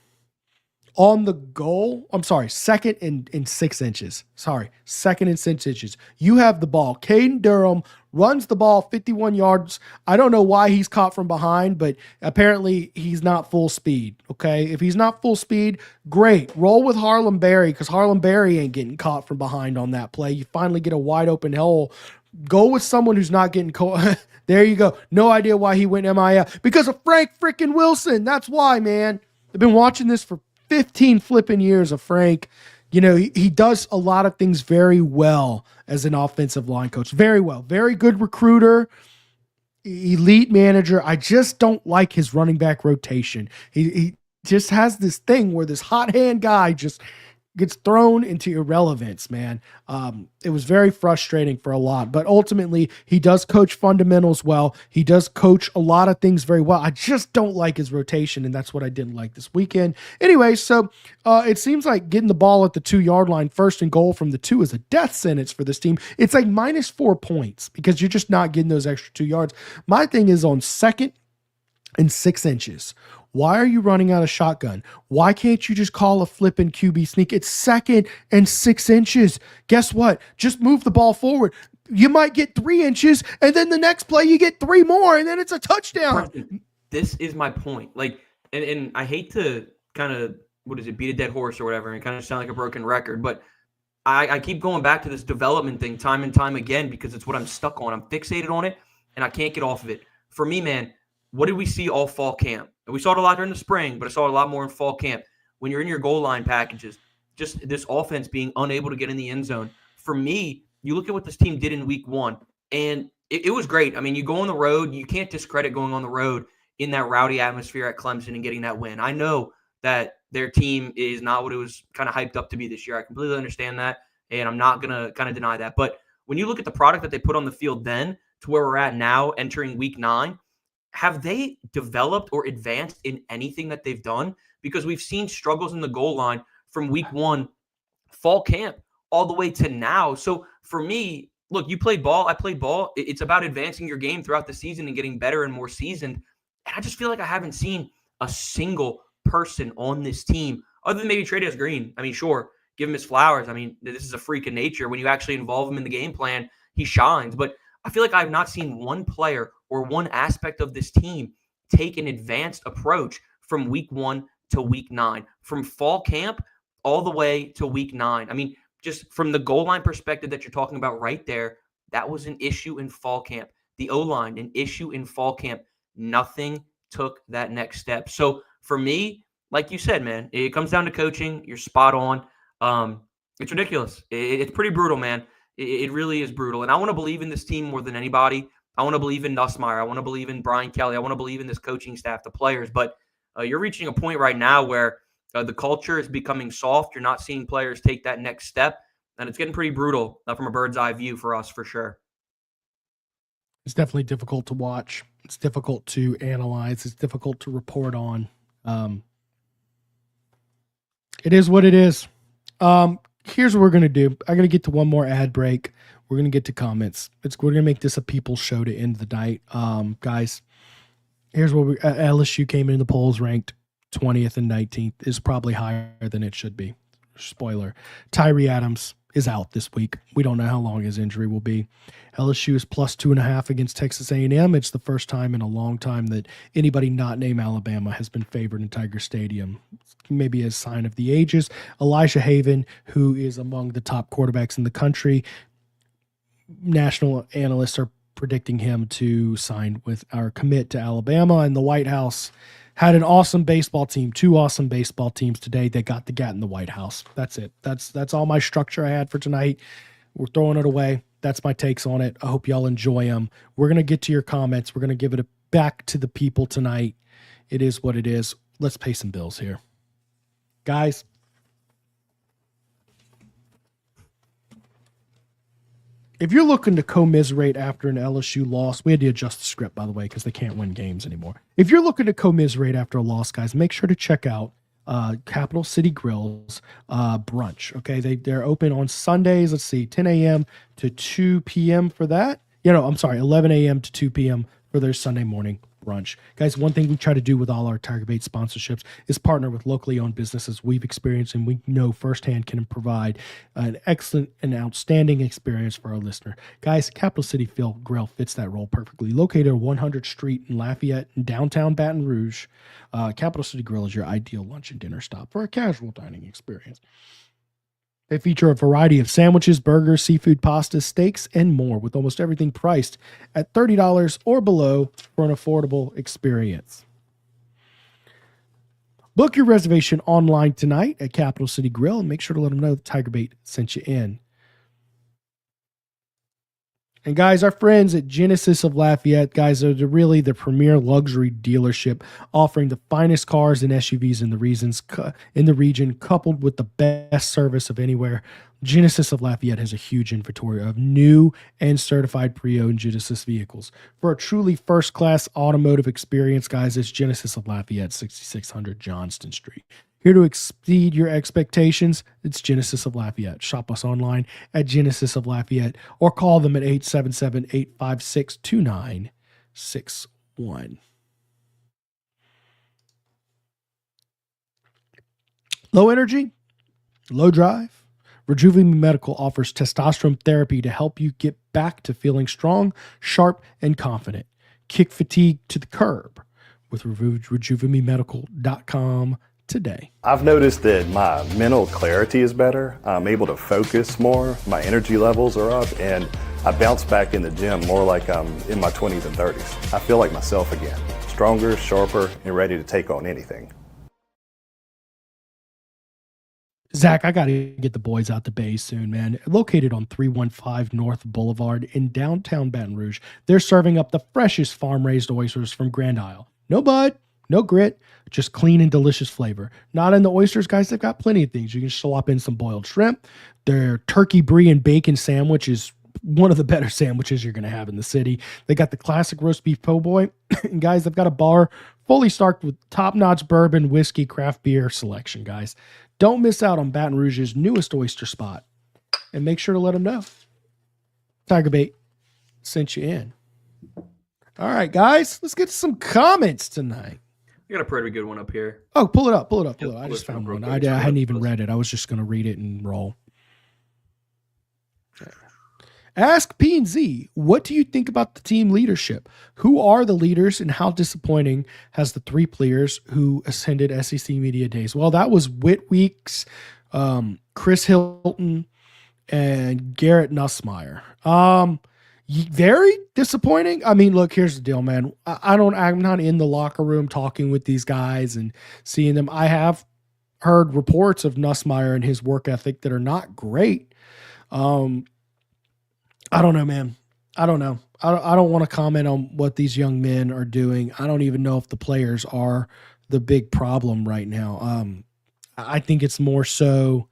on the goal, 2nd and 6 inches. 2nd and 6 inches. You have the ball. Caden Durham runs the ball 51 yards. I don't know why he's caught from behind, but apparently he's not full speed, okay? If he's not full speed, great. Roll with Harlem Berry because Harlem Berry ain't getting caught from behind on that play. You finally get a wide open hole. Go with someone who's not getting caught. There you go. No idea why he went MIA. Because of Frank freaking Wilson. That's why, man. I've been watching this for 15 flipping years of Frank. He does a lot of things very well as an offensive line coach. Very well. Very good recruiter, elite manager. I just don't like his running back rotation. He just has this thing where this hot hand guy just gets thrown into irrelevance, man. It was very frustrating for a lot, but ultimately he does coach fundamentals well. He does coach a lot of things very well. I just don't like his rotation, and that's what I didn't like this weekend. Anyway, so it seems like getting the ball at the 2-yard line, 1st and goal from the 2 is a death sentence for this team. It's like -4 points because you're just not getting those extra 2 yards. My thing is on 2nd and 6 inches. Why are you running out of shotgun? Why can't you just call a flipping QB sneak? It's 2nd and 6 inches. Guess what? Just move the ball forward. You might get 3 inches, and then the next play you get 3 more, and then it's a touchdown. This is my point. Like, and I hate to kind of, beat a dead horse or whatever, and kind of sound like a broken record, but I keep going back to this development thing time and time again because it's what I'm stuck on. I'm fixated on it, and I can't get off of it. For me, man, what did we see all fall camp? And we saw it a lot during the spring, but I saw it a lot more in fall camp. When you're in your goal line packages, just this offense being unable to get in the end zone. For me, you look at what this team did in week 1, and it was great. I mean, you go on the road, you can't discredit going on the road in that rowdy atmosphere at Clemson and getting that win. I know that their team is not what it was kind of hyped up to be this year. I completely understand that, and I'm not going to kind of deny that. But when you look at the product that they put on the field then to where we're at now entering week 9, have they developed or advanced in anything that they've done? Because we've seen struggles in the goal line from week 1, fall camp, all the way to now. So for me, look, you played ball, I played ball. It's about advancing your game throughout the season and getting better and more seasoned. And I just feel like I haven't seen a single person on this team other than maybe Tre'Davious Green. I mean, sure, give him his flowers. I mean, this is a freak of nature. When you actually involve him in the game plan, he shines. But I feel like I've not seen one player or one aspect of this team take an advanced approach from week 1 to week 9, from fall camp all the way to week 9. I mean, just from the goal line perspective that you're talking about right there, that was an issue in fall camp. The O-line, an issue in fall camp. Nothing took that next step. So for me, like you said, man, it comes down to coaching. You're spot on. It's ridiculous. It's pretty brutal, man. It really is brutal. And I want to believe in this team more than anybody. I want to believe in Nussmeier. I want to believe in Brian Kelly. I want to believe in this coaching staff, the players. But you're reaching a point right now where the culture is becoming soft. You're not seeing players take that next step. And it's getting pretty brutal from a bird's eye view for us, for sure. It's definitely difficult to watch. It's difficult to analyze. It's difficult to report on. It is what it is. Here's what we're going to do. I'm going to get to one more ad break. We're going to get to comments. We're going to make this a people's show to end the night. Guys, here's what LSU came in the polls ranked 20th and 19th. Is probably higher than it should be. Spoiler. Tyree Adams is out this week. We don't know how long his injury will be. LSU is plus 2.5 against Texas A&M. It's the first time in a long time that anybody not named Alabama has been favored in Tiger Stadium. Maybe a sign of the ages. Elijah Haven, who is among the top quarterbacks in the country, national analysts are predicting him to sign with our commit to Alabama. And the White House had an awesome baseball team, 2 awesome baseball teams today. They got the gat in the White House. That's it. That's all my structure I had for tonight. We're throwing it away. That's my takes on it. I hope y'all enjoy them. We're going to get to your comments. We're going to give it back to the people tonight. It is what it is. Let's pay some bills here. Guys, if you're looking to commiserate after an LSU loss, we had to adjust the script, by the way, because they can't win games anymore. If you're looking to commiserate after a loss, guys, make sure to check out Capital City Grill's brunch. Okay, they're open on Sundays. Let's see, 10 a.m. to 2 p.m. for that. 11 a.m. to 2 p.m. for their Sunday morning brunch. Guys, one thing we try to do with all our TigerBait sponsorships is partner with locally owned businesses we've experienced and we know firsthand can provide an excellent and outstanding experience for our listener. Guys, Capital City Grill fits that role perfectly. Located at 100th Street in Lafayette in downtown Baton Rouge, Capital City Grill is your ideal lunch and dinner stop for a casual dining experience. They feature a variety of sandwiches, burgers, seafood, pastas, steaks, and more, with almost everything priced at $30 or below for an affordable experience. Book your reservation online tonight at Capital City Grill and make sure to let them know that TigerBait sent you in. And guys, our friends at Genesis of Lafayette, guys, are really the premier luxury dealership offering the finest cars and SUVs in the region, coupled with the best service of anywhere. Genesis of Lafayette has a huge inventory of new and certified pre-owned Genesis vehicles. For a truly first-class automotive experience, guys, it's Genesis of Lafayette, 6600 Johnston Street. Here to exceed your expectations, it's Genesis of Lafayette. Shop us online at Genesis of Lafayette or call them at 877-856-2961. Low energy, low drive. Rejuve Medical offers testosterone therapy to help you get back to feeling strong, sharp, and confident. Kick fatigue to the curb with RejuveMeMedical.com today. I've noticed that my mental clarity is better. I'm able to focus more. My energy levels are up, and I bounce back in the gym more like I'm in my 20s and 30s. I feel like myself again, stronger, sharper, and ready to take on anything. Zach, I got to get the boys out to Bay soon, man. Located on 315 North Boulevard in downtown Baton Rouge, they're serving up the freshest farm-raised oysters from Grand Isle. No bud, no grit, just clean and delicious flavor. Not in the oysters, guys. They've got plenty of things. You can swap in some boiled shrimp. Their turkey brie and bacon sandwich is one of the better sandwiches you're going to have in the city. They got the classic roast beef po' boy. And guys, they've got a bar fully stocked with top-notch bourbon, whiskey, craft beer selection, guys. Don't miss out on Baton Rouge's newest oyster spot. And make sure to let them know TigerBait sent you in. All right, guys, let's get to some comments tonight. I got a pretty good one up here. Oh, pull it up. Yep, I just found one. quick. I hadn't even read it. I was just going to read it and roll. Ask P&Z, what do you think about the team leadership? Who are the leaders and how disappointing has the three players who ascended SEC Media Days? Well, that was Whit Weeks, Chris Hilton, and Garrett Nussmeier. Very disappointing. I mean, look, here's the deal, man. I'm not in the locker room talking with these guys and seeing them. I have heard reports of Nussmeier and his work ethic that are not great. I don't know, man. I don't know. I don't want to comment on what these young men are doing. I don't even know if the players are the big problem right now. I think it's more so.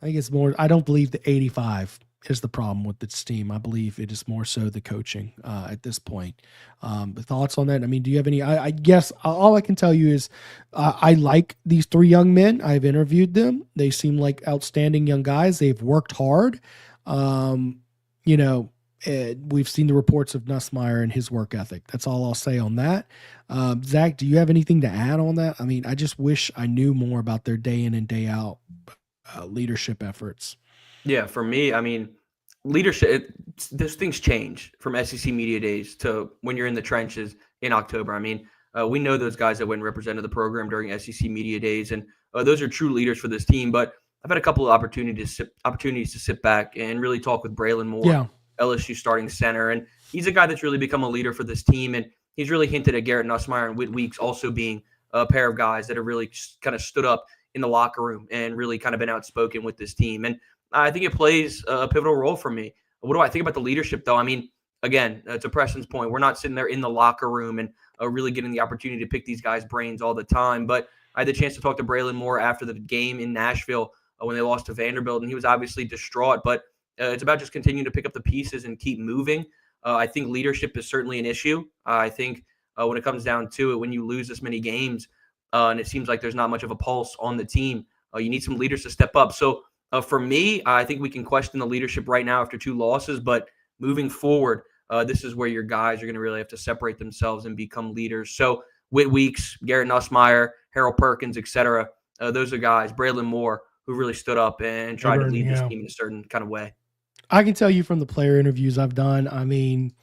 I don't believe the 85 is the problem with this team. I believe it is more so the coaching at this point. Thoughts on that? I mean, do you have any? I guess all I can tell you is I like these three young men. I've interviewed them. They seem like outstanding young guys. They've worked hard. We've seen the reports of Nussmeier and his work ethic. That's all I'll say on that. Zach, do you have anything to add on that? I mean, I just wish I knew more about their day in and day out leadership efforts. Yeah, for me, I mean, leadership, those things change from SEC Media Days to when you're in the trenches in October. I mean, we know those guys that went and represented the program during SEC Media Days, and those are true leaders for this team. But I've had a couple of opportunities to sit back and really talk with Braylon Moore, LSU starting center, and he's a guy that's really become a leader for this team, and he's really hinted at Garrett Nussmeier and Whit Weeks also being a pair of guys that have really kind of stood up in the locker room and really kind of been outspoken with this team. And I think it plays a pivotal role for me. What do I think about the leadership, though? I mean, again, to Preston's point, we're not sitting there in the locker room and really getting the opportunity to pick these guys' brains all the time. But I had the chance to talk to Braylon Moore after the game in Nashville when they lost to Vanderbilt, and he was obviously distraught. But it's about just continuing to pick up the pieces and keep moving. I think leadership is certainly an issue. I think when it comes down to it, when you lose this many games and it seems like there's not much of a pulse on the team, you need some leaders to step up. So for me, I think we can question the leadership right now after 2 losses, but moving forward, this is where your guys are going to really have to separate themselves and become leaders. So Whit Weeks, Garrett Nussmeier, Harold Perkins, etc. Those are guys, Braylon Moore, who really stood up and tried to lead this team in a certain kind of way. I can tell you from the player interviews I've done, I mean,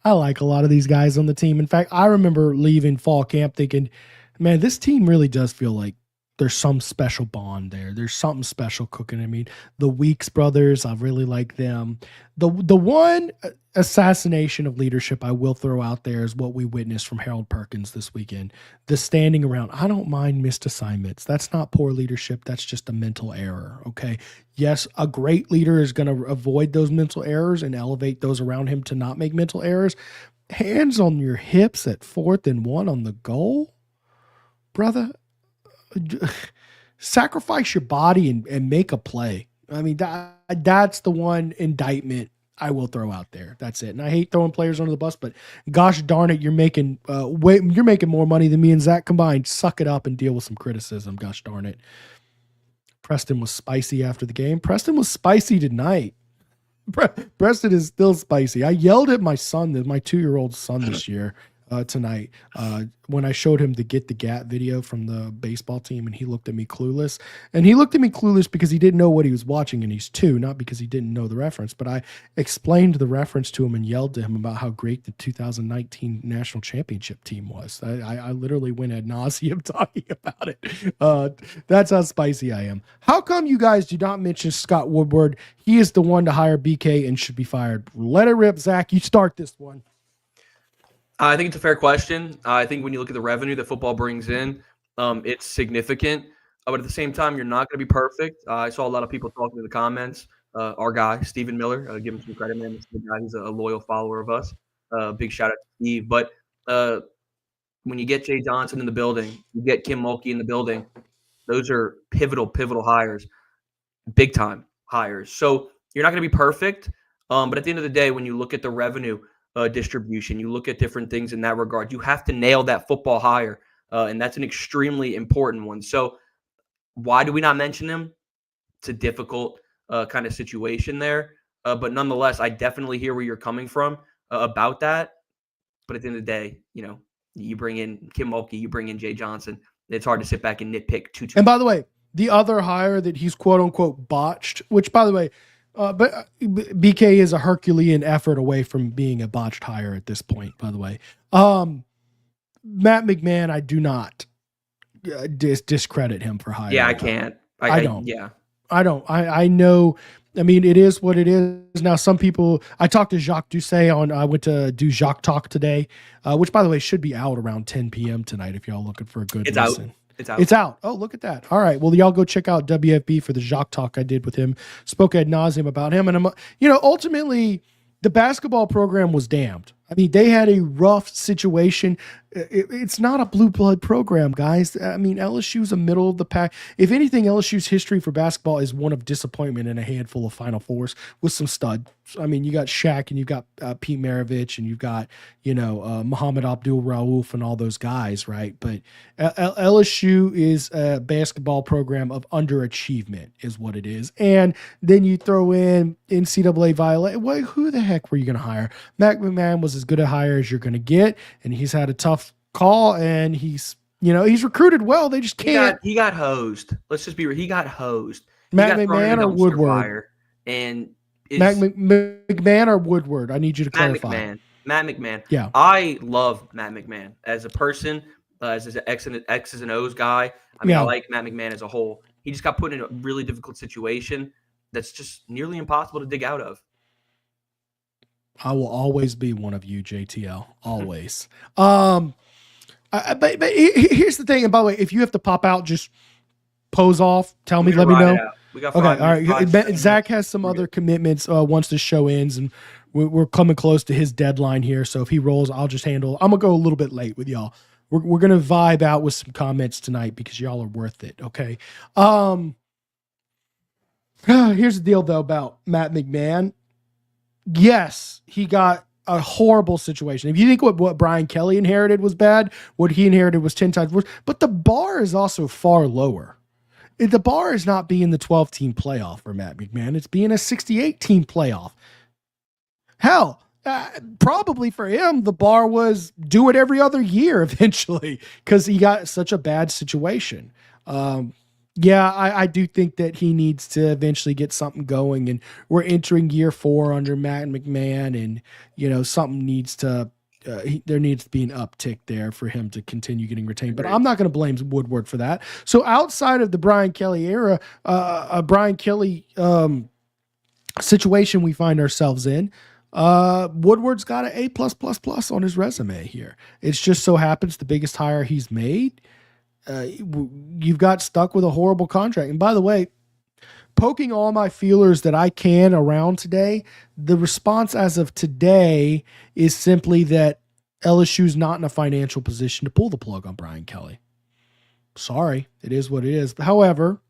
I like a lot of these guys on the team. In fact, I remember leaving fall camp thinking, man, this team really does feel like there's some special bond there. There's something special cooking. I mean, the Weeks brothers, I really like them. The one assassination of leadership I will throw out there is what we witnessed from Harold Perkins this weekend. The standing around. I don't mind missed assignments. That's not poor leadership. That's just a mental error. Okay. Yes, a great leader is going to avoid those mental errors and elevate those around him to not make mental errors. Hands on your hips at 4th and 1 on the goal, brother. Sacrifice your body and make a play. I mean, that's the one indictment I will throw out there. That's it. And I hate throwing players under the bus, but gosh darn it, you're making more money than me and Zach combined. Suck it up and deal with some criticism. Gosh darn it. Preston was spicy after the game. Preston was spicy tonight. Preston is still spicy. I yelled at my son, my 2-year-old son this year. Tonight when I showed him the Get the Gat video from the baseball team, and he looked at me clueless. And he looked at me clueless because he didn't know what he was watching, and he's 2, not because he didn't know the reference. But I explained the reference to him and yelled to him about how great the 2019 national championship team was. I literally went ad nauseum talking about it. That's how spicy I am. How come you guys do not mention Scott Woodward? He is the one to hire BK and should be fired. Let it rip, Zach. You start this one. I think it's a fair question. I think when you look at the revenue that football brings in, it's significant. But at the same time, you're not going to be perfect. I saw a lot of people talking in the comments. Our guy, Stephen Miller, give him some credit, man. This is the guy. He's a loyal follower of us. Big shout out to Steve. But when you get Jay Johnson in the building, you get Kim Mulkey in the building, those are pivotal hires, big time hires. So you're not going to be perfect. But at the end of the day, when you look at the revenue distribution, you look at different things in that regard, you have to nail that football hire. And that's an extremely important one. So why do we not mention him? It's a difficult kind of situation there. But nonetheless, I definitely hear where you're coming from about that. But at the end of the day, you bring in Kim Mulkey, you bring in Jay Johnson. It's hard to sit back and nitpick too. And by the way, the other hire that he's quote unquote botched, which by the way, but BK is a Herculean effort away from being a botched hire at this point, by the way. Matt McMahon, I do not discredit him for hiring. Yeah, I can't. I don't. Yeah. I don't. I know. I mean, it is what it is. Now, some people, I talked to Jacques Doucet I went to do Jacques Talk today, which by the way, should be out around 10 p.m. tonight. If y'all looking for a good listen. It's out. Oh, look at that. All right. Well, y'all go check out WFB for the Jacques Talk I did with him. Spoke ad nauseum about him. And ultimately the basketball program was damned. I mean, they had a rough situation. It's not a blue blood program, guys. I mean, LSU's a middle of the pack. If anything, LSU's history for basketball is one of disappointment and a handful of Final Fours with some stud. I mean, you got Shaq and you've got Pete Maravich and you've got, Muhammad Abdul-Rauf and all those guys, right? But LSU is a basketball program of underachievement is what it is. And then you throw in NCAA violation. Who the heck were you going to hire? Matt McMahon was as good a hire as you're going to get, and he's had a tough call, and he's recruited well. They just can't. He got hosed. Let's just be real. He got hosed. Matt McMahon or Woodward? Matt McMahon or Woodward? I need you to clarify. Matt McMahon. Yeah. I love Matt McMahon as a person, as an X's and O's guy. I mean, I like Matt McMahon as a whole. He just got put in a really difficult situation that's just nearly impossible to dig out of. I will always be one of you, JTL. Always. But here's the thing. And by the way, if you have to pop out, just pose off. Tell me. Let me know. We got okay. All right. Zack has some other commitments once the show ends, and we're coming close to his deadline here. So if he rolls, I'll just handle. I'm gonna go a little bit late with y'all. We're gonna vibe out with some comments tonight because y'all are worth it. Okay. Here's the deal though about Matt McMahon. Yes, he got a horrible situation. If you think what Brian Kelly inherited was bad, what he inherited was 10 times worse. But the bar is also far lower. The bar is not being the 12-team playoff for Matt McMahon. It's being a 68-team playoff. Hell, probably for him, the bar was do it every other year eventually because he got such a bad situation. Yeah, I do think that he needs to eventually get something going, and we're entering year 4 under Matt McMahon, and something needs to. There needs to be an uptick there for him to continue getting retained. But I'm not going to blame Woodward for that. So outside of the Brian Kelly era, a Brian Kelly situation we find ourselves in, Woodward's got an A+++ on his resume here. It's just so happens the biggest hire he's made. You've got stuck with a horrible contract. And by the way, poking all my feelers that I can around today, the response as of today is simply that LSU's not in a financial position to pull the plug on Brian Kelly. Sorry, it is what it is. However,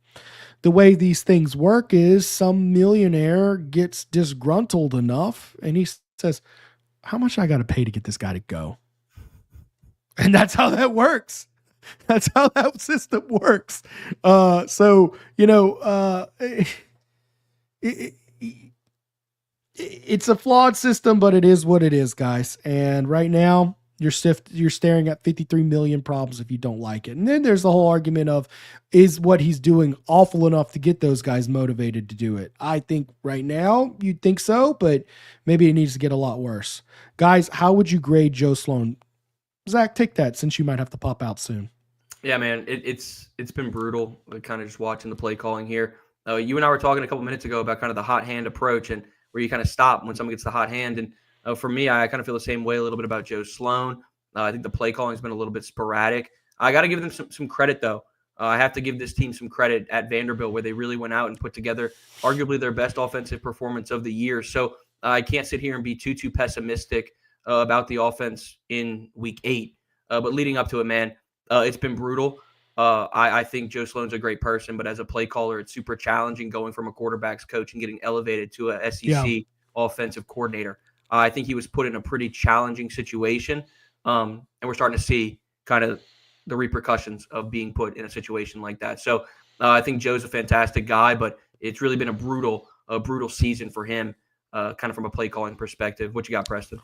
the way these things work is some millionaire gets disgruntled enough and he says, how much I got to pay to get this guy to go? And that's how that works. That's how that system works. It's a flawed system, but it is what it is, guys. And right now you're staring at 53 million problems if you don't like it. And then there's the whole argument of, is what he's doing awful enough to get those guys motivated to do it? I think right now you'd think so, but maybe it needs to get a lot worse. Guys, how would you grade Joe Sloan? Zack, take that since you might have to pop out soon. Yeah, man, it's been brutal. Kind of just watching the play calling here. You and I were talking a couple minutes ago about kind of the hot hand approach and where you kind of stop when someone gets the hot hand. And for me, I kind of feel the same way a little bit about Joe Sloan. I think the play calling has been a little bit sporadic. I got to give them some credit though. I have to give this team some credit at Vanderbilt, where they really went out and put together arguably their best offensive performance of the year. So I can't sit here and be too pessimistic about the offense in week 8. But leading up to it, man, it's been brutal. I think Joe Sloan's a great person, but as a play caller, it's super challenging going from a quarterback's coach and getting elevated to a SEC offensive coordinator. I think he was put in a pretty challenging situation, and we're starting to see kind of the repercussions of being put in a situation like that. So I think Joe's a fantastic guy, but it's really been a brutal season for him, kind of from a play calling perspective. What you got, Preston?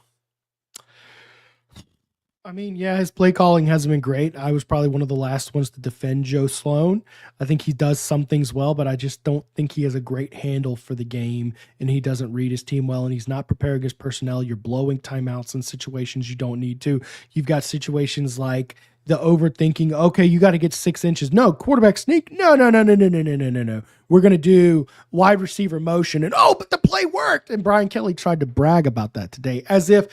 I mean, yeah, his play calling hasn't been great. I was probably one of the last ones to defend Joe Sloan. I think he does some things well, but I just don't think he has a great handle for the game, and he doesn't read his team well, and he's not preparing his personnel. You're blowing timeouts in situations you don't need to. You've got situations like the overthinking. Okay, you got to get 6 inches. No, quarterback sneak. No. We're going to do wide receiver motion, and but the play worked. And Brian Kelly tried to brag about that today as if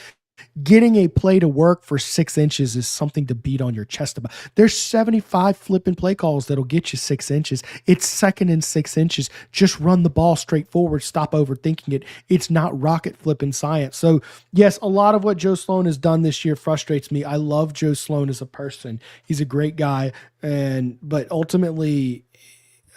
getting a play to work for 6 inches is something to beat on your chest about. There's 75 flipping play calls that'll get you 6 inches. It's 2nd and 6 inches. Just run the ball straight forward. Stop overthinking it. It's not rocket flipping science. So yes, a lot of what Joe Sloan has done this year frustrates me. I love Joe Sloan as a person. He's a great guy, but ultimately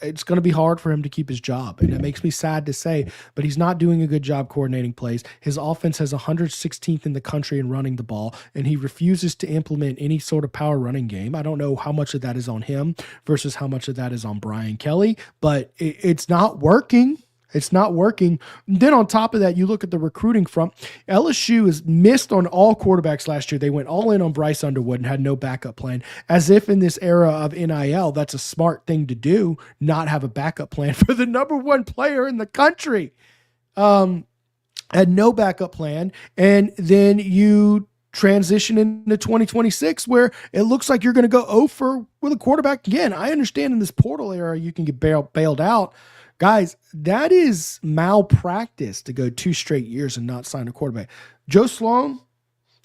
it's going to be hard for him to keep his job. And it makes me sad to say, but he's not doing a good job coordinating plays. His offense has 116th in the country in running the ball, and he refuses to implement any sort of power running game. I don't know how much of that is on him versus how much of that is on Brian Kelly, but it's not working. It's not working. Then on top of that, you look at the recruiting front. LSU has missed on all quarterbacks last year. They went all in on Bryce Underwood and had no backup plan. As if in this era of NIL, that's a smart thing to do, not have a backup plan for the number 1 player in the country. Had no backup plan. And then you transition into 2026 where it looks like you're going to go over with a quarterback again. I understand in this portal era, you can get bailed out. Guys, that is malpractice to go 2 straight years and not sign a quarterback. Joe Sloan,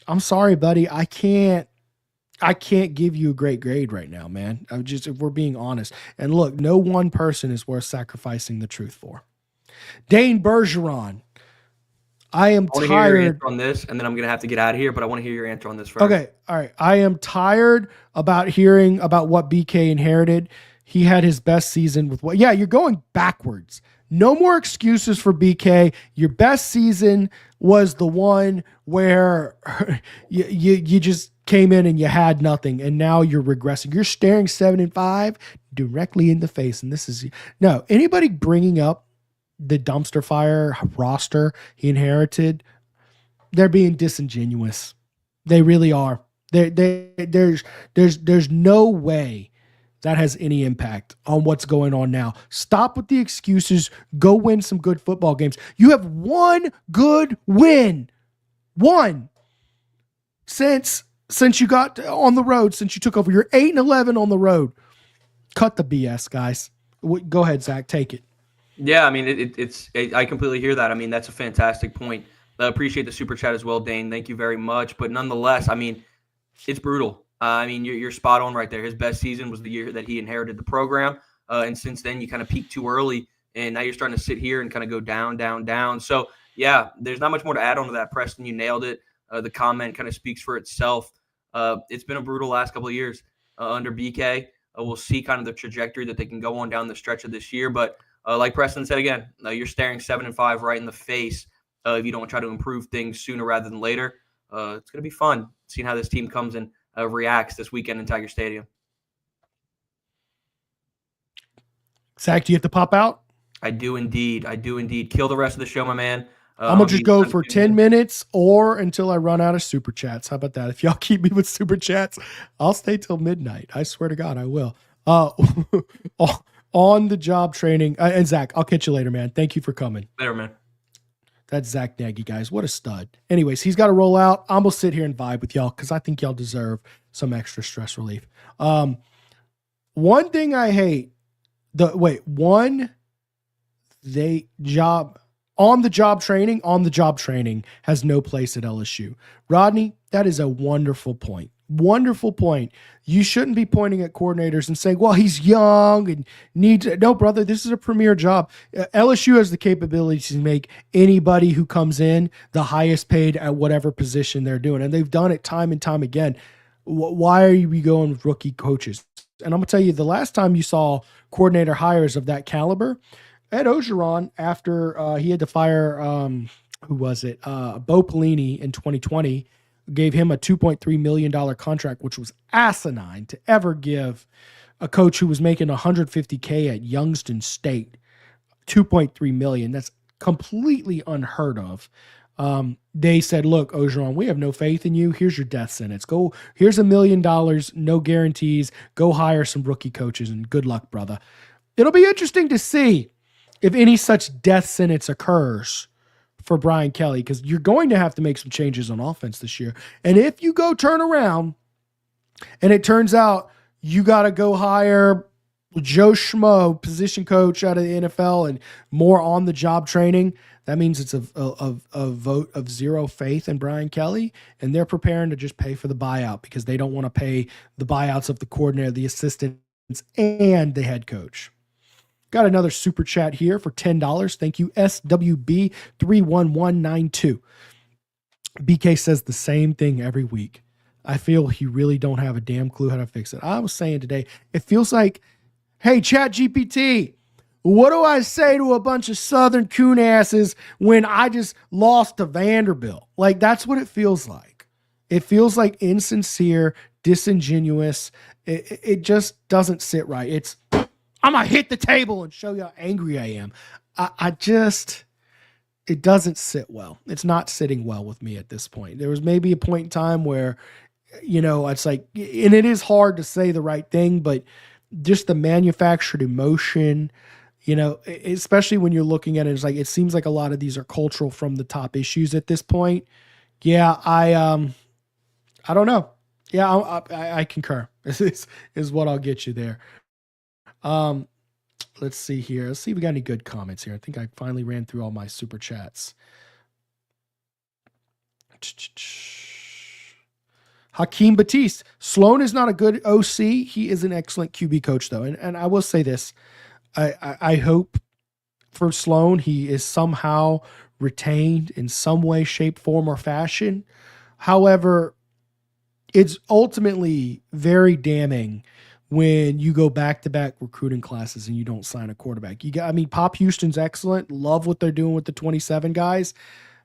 I'm sorry, buddy. I can't give you a great grade right now, man. If we're being honest. And look, no one person is worth sacrificing the truth for. Dane Bergeron, I am tired. Hear your answer on this, and then I'm going to have to get out of here, but I want to hear your answer on this first. Okay, all right. I am tired about hearing about what BK inherited. He had his best season with what? Yeah, you're going backwards. No more excuses for BK. Your best season was the one where you just came in and you had nothing, and now you're regressing. You're staring 7-5 directly in the face, and this is no anybody bringing up the dumpster fire roster he inherited. They're being disingenuous. They really are. There's no way that has any impact on what's going on now. Stop with the excuses. Go win some good football games. You have one good win. One. Since you got on the road, since you took over. You're 8-11 on the road. Cut the BS, guys. Go ahead, Zach. Take it. Yeah, I mean, I completely hear that. I mean, that's a fantastic point. I appreciate the super chat as well, Dane. Thank you very much. But nonetheless, I mean, it's brutal. I mean, you're spot on right there. His best season was the year that he inherited the program. And since then, you kind of peaked too early. And now you're starting to sit here and kind of go down. So, yeah, there's not much more to add on to that, Preston. You nailed it. The comment kind of speaks for itself. It's been a brutal last couple of years under BK. We'll see kind of the trajectory that they can go on down the stretch of this year. But like Preston said again, you're staring 7-5 right in the face if you don't try to improve things sooner rather than later. It's going to be fun seeing how this team comes and reacts this weekend in Tiger Stadium. Zach, do you have to pop out? I do indeed. Kill the rest of the show, my man. I'm going to just go for 10 minutes or until I run out of super chats. How about that? If y'all keep me with super chats, I'll stay till midnight. I swear to God, I will. On the job training. And Zach, I'll catch you later, man. Thank you for coming. Later, man. That's Zack Nagy, guys. What a stud. Anyways, he's got to roll out. I'm going to sit here and vibe with y'all because I think y'all deserve some extra stress relief. One thing I hate, on the job training has no place at LSU. Rodney, that is a wonderful point. Wonderful point. You shouldn't be pointing at coordinators and saying, well, he's young and needs – no, brother, this is a premier job. LSU has the capability to make anybody who comes in the highest paid at whatever position they're doing, and they've done it time and time again. Why are you going with rookie coaches? And I'm going to tell you, the last time you saw coordinator hires of that caliber, Ed Orgeron, after he had to fire who was it? Bo Pelini in 2020, gave him a $2.3 million contract, which was asinine to ever give a coach who was making $150K at Youngstown State $2.3 million. That's completely unheard of. They said, look, Orgeron, we have no faith in you. Here's your death sentence. Go, here's $1 million, no guarantees. Go hire some rookie coaches and good luck, brother. It'll be interesting to see if any such death sentence occurs for Brian Kelly, because you're going to have to make some changes on offense this year. And if you go turn around and it turns out you got to go hire Joe Schmo, position coach out of the NFL, and more on the job training, that means it's a vote of zero faith in Brian Kelly, and they're preparing to just pay for the buyout because they don't want to pay the buyouts of the coordinator, the assistants, and the head coach. Got another super chat here for $10. Thank you, SWB31192. BK says the same thing every week. I feel he really don't have a damn clue how to fix it. I was saying today, it feels like, hey, ChatGPT, what do I say to a bunch of Southern coon asses when I just lost to Vanderbilt? Like, that's what it feels like. It feels like insincere, disingenuous. It just doesn't sit right. It's, I'm going to hit the table and show you how angry I am. It doesn't sit well. It's not sitting well with me at this point. There was maybe a point in time where, it's like, and it is hard to say the right thing, but just the manufactured emotion, especially when you're looking at it, it's like, it seems like a lot of these are cultural from the top issues at this point. Yeah. I don't know. Yeah. I concur. This is what I'll get you there. Let's see here. Let's see if we got any good comments here. I think I finally ran through all my super chats. Hakeem Batiste. Sloan is not a good OC. He is an excellent QB coach, though. And I will say this. I hope for Sloan he is somehow retained in some way, shape, form, or fashion. However, it's ultimately very damning when you go back-to-back recruiting classes and you don't sign a quarterback. Pop Houston's excellent. Love what they're doing with the 27 guys.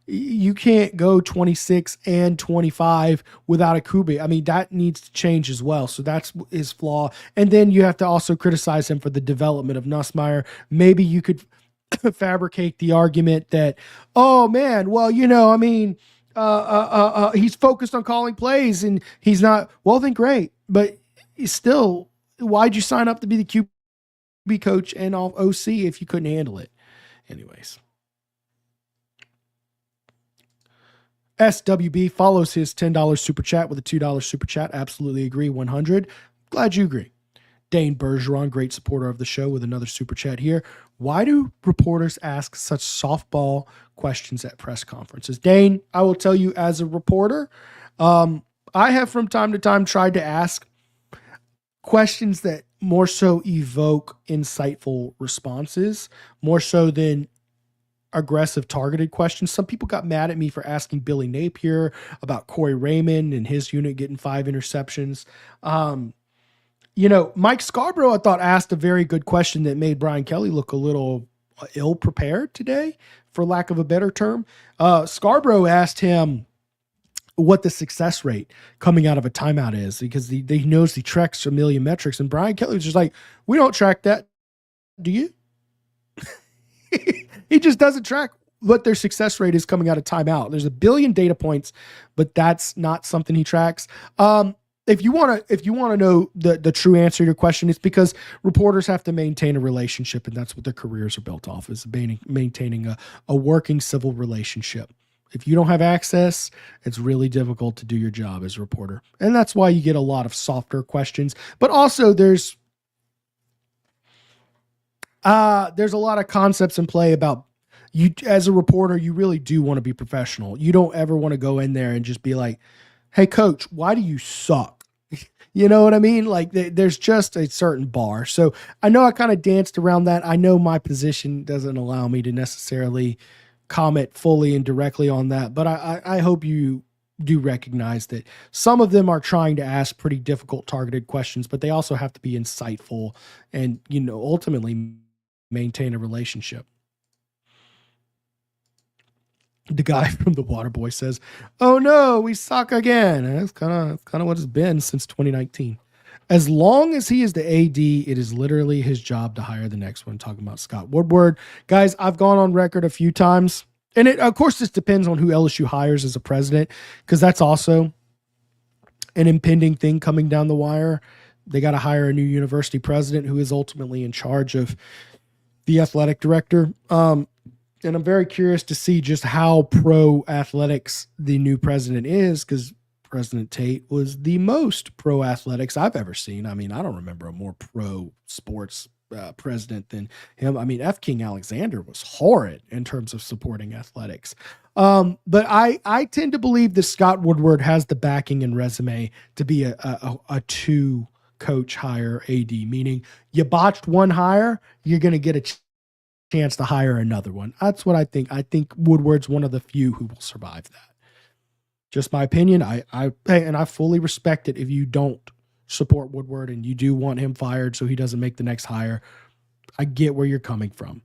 You can't go 26 and 25 without a QB. That needs to change as well. So that's his flaw. And then you have to also criticize him for the development of Nussmeier. Maybe you could fabricate the argument that, oh man, well, he's focused on calling plays and he's not. Well, then great. But still, why'd you sign up to be the QB coach and OC if you couldn't handle it? Anyways. SWB follows his $10 super chat with a $2 super chat. Absolutely agree. 100. Glad you agree. Dane Bergeron, great supporter of the show, with another super chat here. Why do reporters ask such softball questions at press conferences? Dane, I will tell you, as a reporter, I have from time to time tried to ask questions that more so evoke insightful responses, more so than aggressive targeted questions. Some people got mad at me for asking Billy Napier about Corey Raymond and his unit getting 5 interceptions. Mike Scarborough, I thought, asked a very good question that made Brian Kelly look a little ill-prepared today, for lack of a better term. Scarborough asked him what the success rate coming out of a timeout is, because he knows he tracks a million metrics. And Brian Kelly was just like, we don't track that. Do you? He just doesn't track what their success rate is coming out of timeout. There's a billion data points, but that's not something he tracks. If you want to know the true answer to your question, it's because reporters have to maintain a relationship, and that's what their careers are built off, is maintaining a working civil relationship. If you don't have access, it's really difficult to do your job as a reporter. And that's why you get a lot of softer questions. But also there's a lot of concepts in play about you as a reporter. You really do want to be professional. You don't ever want to go in there and just be like, hey, coach, why do you suck? You know what I mean? Like there's just a certain bar. So I know I kind of danced around that. I know my position doesn't allow me to necessarily comment fully and directly on that, but I hope you do recognize that some of them are trying to ask pretty difficult targeted questions, but they also have to be insightful and, ultimately maintain a relationship. The guy from the Waterboy says, "Oh no, we suck again." And that's kind of what it's been since 2019. As long as he is the AD, it is literally his job to hire the next one. Talking about Scott Woodward. Guys, I've gone on record a few times, and of course, this depends on who LSU hires as a president, because that's also an impending thing coming down the wire. They got to hire a new university president who is ultimately in charge of the athletic director. And I'm very curious to see just how pro athletics the new president is, because President Tate was the most pro athletics I've ever seen. I mean, I don't remember a more pro sports president than him. I mean, F. King Alexander was horrid in terms of supporting athletics. But I tend to believe that Scott Woodward has the backing and resume to be a two coach hire AD, meaning you botched one hire, you're going to get a chance to hire another one. That's what I think. I think Woodward's one of the few who will survive that. Just my opinion. I fully respect it if you don't support Woodward and you do want him fired so he doesn't make the next hire. I get where you're coming from.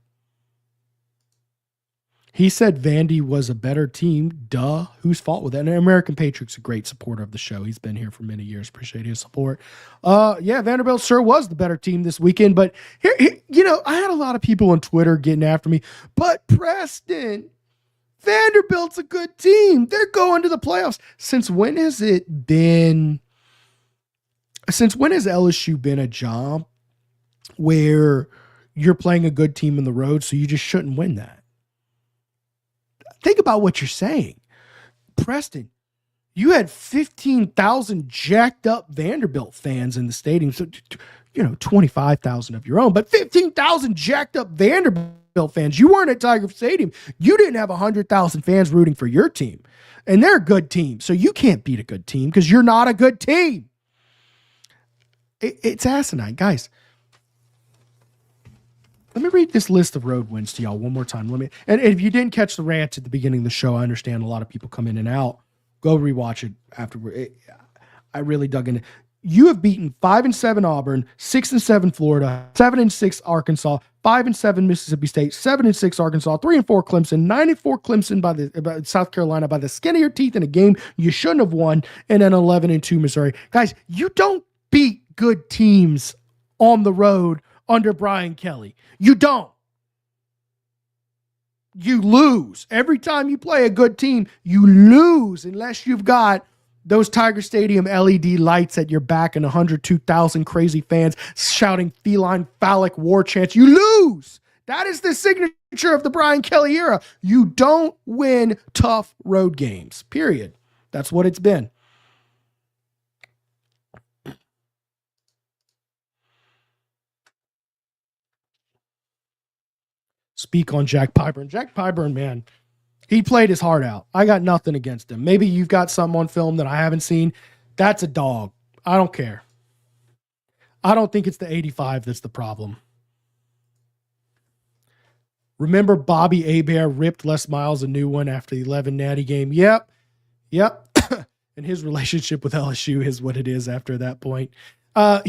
He said Vandy was a better team. Duh. Whose fault was that? And American Patriot's a great supporter of the show. He's been here for many years. Appreciate his support. Yeah, Vanderbilt sure was the better team this weekend. But here, I had a lot of people on Twitter getting after me. But Preston, Vanderbilt's a good team. They're going to the playoffs. Since when has LSU been a job where you're playing a good team in the road, so you just shouldn't win that? Think about what you're saying. Preston, you had 15,000 jacked up Vanderbilt fans in the stadium. So, 25,000 of your own, but 15,000 jacked up Vanderbilt fans. You weren't at Tiger Stadium. You didn't have 100,000 fans rooting for your team. And they're a good team. So you can't beat a good team because you're not a good team. It's asinine. Guys, let me read this list of road wins to y'all one more time. And if you didn't catch the rant at the beginning of the show, I understand a lot of people come in and out. Go rewatch it afterward. I really dug in. You have beaten 5-7 Auburn, 6-7 Florida, 7-6 Arkansas, 5-7 Mississippi State, 7-6 Arkansas, 3-4 Clemson, 9-4 Clemson by South Carolina by the skin of your teeth in a game you shouldn't have won, and then 11-2 Missouri. Guys, you don't beat good teams on the road under Brian Kelly. You don't. You lose. Every time you play a good team, you lose unless you've got those Tiger Stadium LED lights at your back and 102,000 crazy fans shouting feline phallic war chants. You lose. That is the signature of the Brian Kelly era. You don't win tough road games, period. That's what it's been. Speak on Jack Pyburn. Jack Pyburn, man, he played his heart out. I got nothing against him. Maybe you've got something on film that I haven't seen. That's a dog. I don't care. I don't think it's the 85 that's the problem. Remember Bobby Hebert ripped Les Miles a new one after the 11 Natty game? Yep. And his relationship with LSU is what it is after that point. I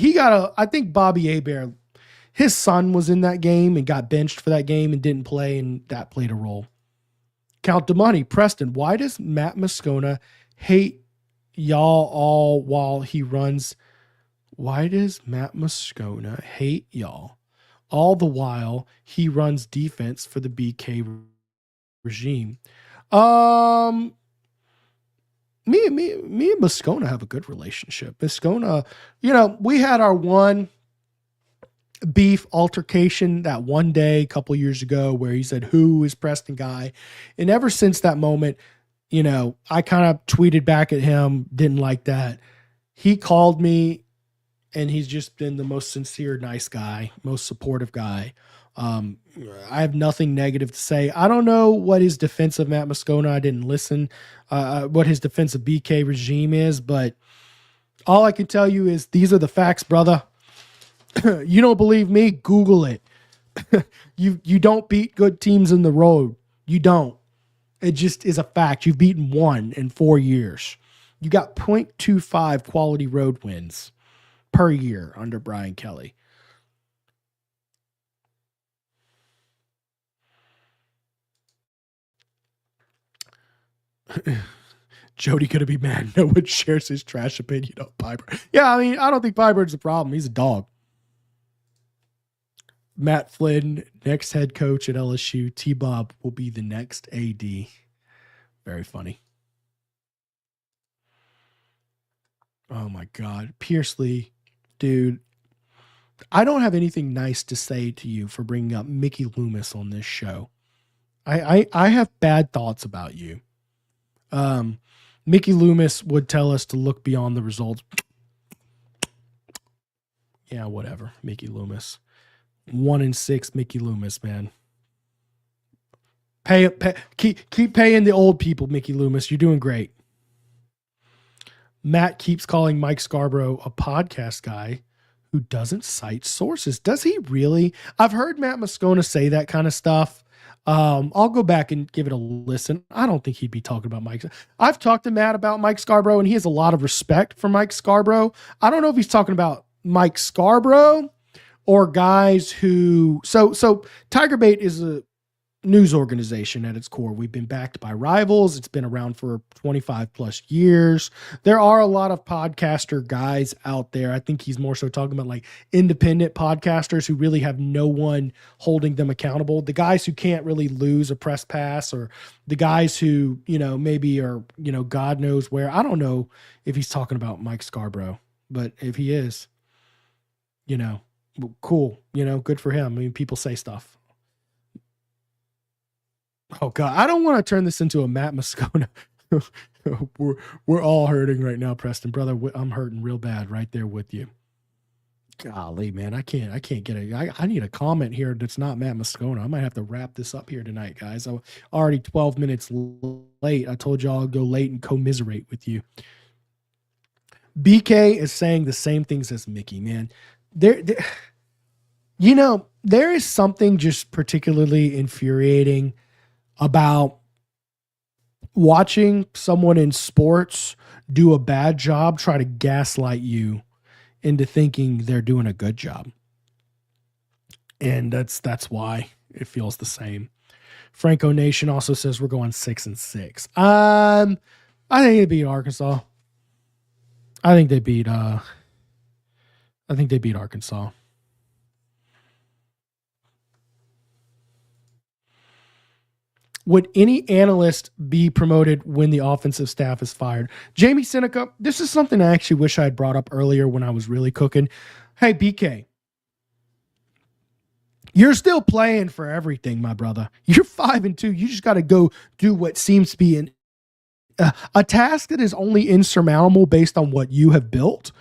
think Bobby Hebert, his son was in that game and got benched for that game and didn't play, and that played a role. Count the money. Preston, why does Matt Moscona hate y'all all while he runs? Why does Matt Moscona hate y'all all the while he runs defense for the BK regime? Me and Moscona have a good relationship. Moscona, we had our one beef altercation that one day a couple years ago where he said, "Who is Preston guy?" And ever since that moment, I kind of tweeted back at him, didn't like that. He called me and he's just been the most sincere, nice guy, most supportive guy. I have nothing negative to say. I don't know what his defense of Matt Moscona, I didn't listen, what his defense of BK regime is, but all I can tell you is these are the facts, brother. You don't believe me? Google it. You don't beat good teams in the road. You don't. It just is a fact. You've beaten one in 4 years. You got 0.25 quality road wins per year under Brian Kelly. Jody gonna be mad. No one shares his trash opinion of Piper. Yeah, I mean, I don't think Piper's a problem. He's a dog. Matt Flynn, next head coach at LSU. T-Bob will be the next AD. Very funny. Oh my God. Pierce Lee, dude. I don't have anything nice to say to you for bringing up Mickey Loomis on this show. I have bad thoughts about you. Mickey Loomis would tell us to look beyond the results. Yeah, whatever. Mickey Loomis. 1-6 Mickey Loomis, man. Keep paying the old people, Mickey Loomis. You're doing great. Matt keeps calling Mike Scarborough a podcast guy who doesn't cite sources. Does he really? I've heard Matt Moscona say that kind of stuff. I'll go back and give it a listen. I don't think he'd be talking about Mike. I've talked to Matt about Mike Scarborough, and he has a lot of respect for Mike Scarborough. I don't know if he's talking about Mike Scarborough or guys who, so TigerBait is a news organization at its core. We've been backed by rivals. It's been around for 25 plus years. There are a lot of podcaster guys out there. I think he's more so talking about like independent podcasters who really have no one holding them accountable. The guys who can't really lose a press pass, or the guys who, maybe are, God knows where. I don't know if he's talking about Mike Scarborough, but if he is, cool, good for him. I mean, people say stuff. Oh God, I don't want to turn this into a Matt Moscona. we're all hurting right now, Preston, brother. I'm hurting real bad right there with you. Golly, man, I can't get I need a comment here that's not Matt Moscona. I might have to wrap this up here tonight, guys. I'm already 12 minutes late. I told y'all I'll go late and commiserate with you. BK is saying the same things as Mickey, man. There is something just particularly infuriating about watching someone in sports do a bad job, try to gaslight you into thinking they're doing a good job. And that's why it feels the same. Franco Nation also says we're going 6-6. I think they beat Arkansas. I think they beat Arkansas. Would any analyst be promoted when the offensive staff is fired? Jamie Seneca, this is something I actually wish I had brought up earlier when I was really cooking. Hey, BK, you're still playing for everything, my brother. You're 5-2. You just got to go do what seems to be a task that is only insurmountable based on what you have built.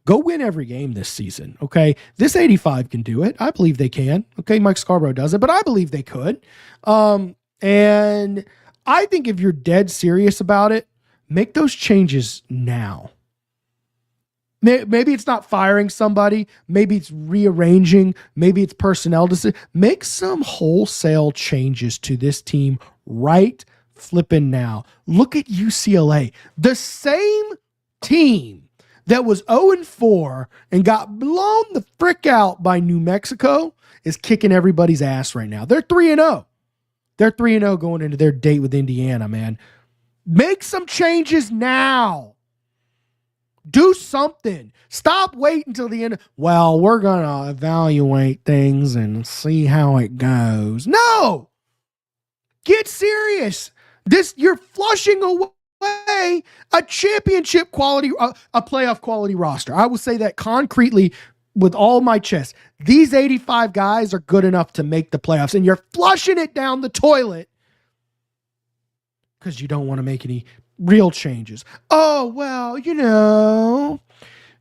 Go win every game this season, okay? This 85 can do it. I believe they can. Okay, Mike Scarborough does it, but I believe they could. And I think if you're dead serious about it, make those changes now. Maybe it's not firing somebody. Maybe it's rearranging. Maybe it's personnel decision. Make some wholesale changes to this team right flipping now. Look at UCLA. The same team that was 0-4 and got blown the frick out by New Mexico is kicking everybody's ass right now. They're 3-0. They're 3-0 going into their date with Indiana, man. Make some changes now. Do something. Stop waiting until the end. Well, we're going to evaluate things and see how it goes. No! Get serious. You're flushing away a championship quality, a playoff quality roster. I will say that concretely with all my chest. These 85 guys are good enough to make the playoffs, and you're flushing it down the toilet because you don't want to make any real changes. Oh, well,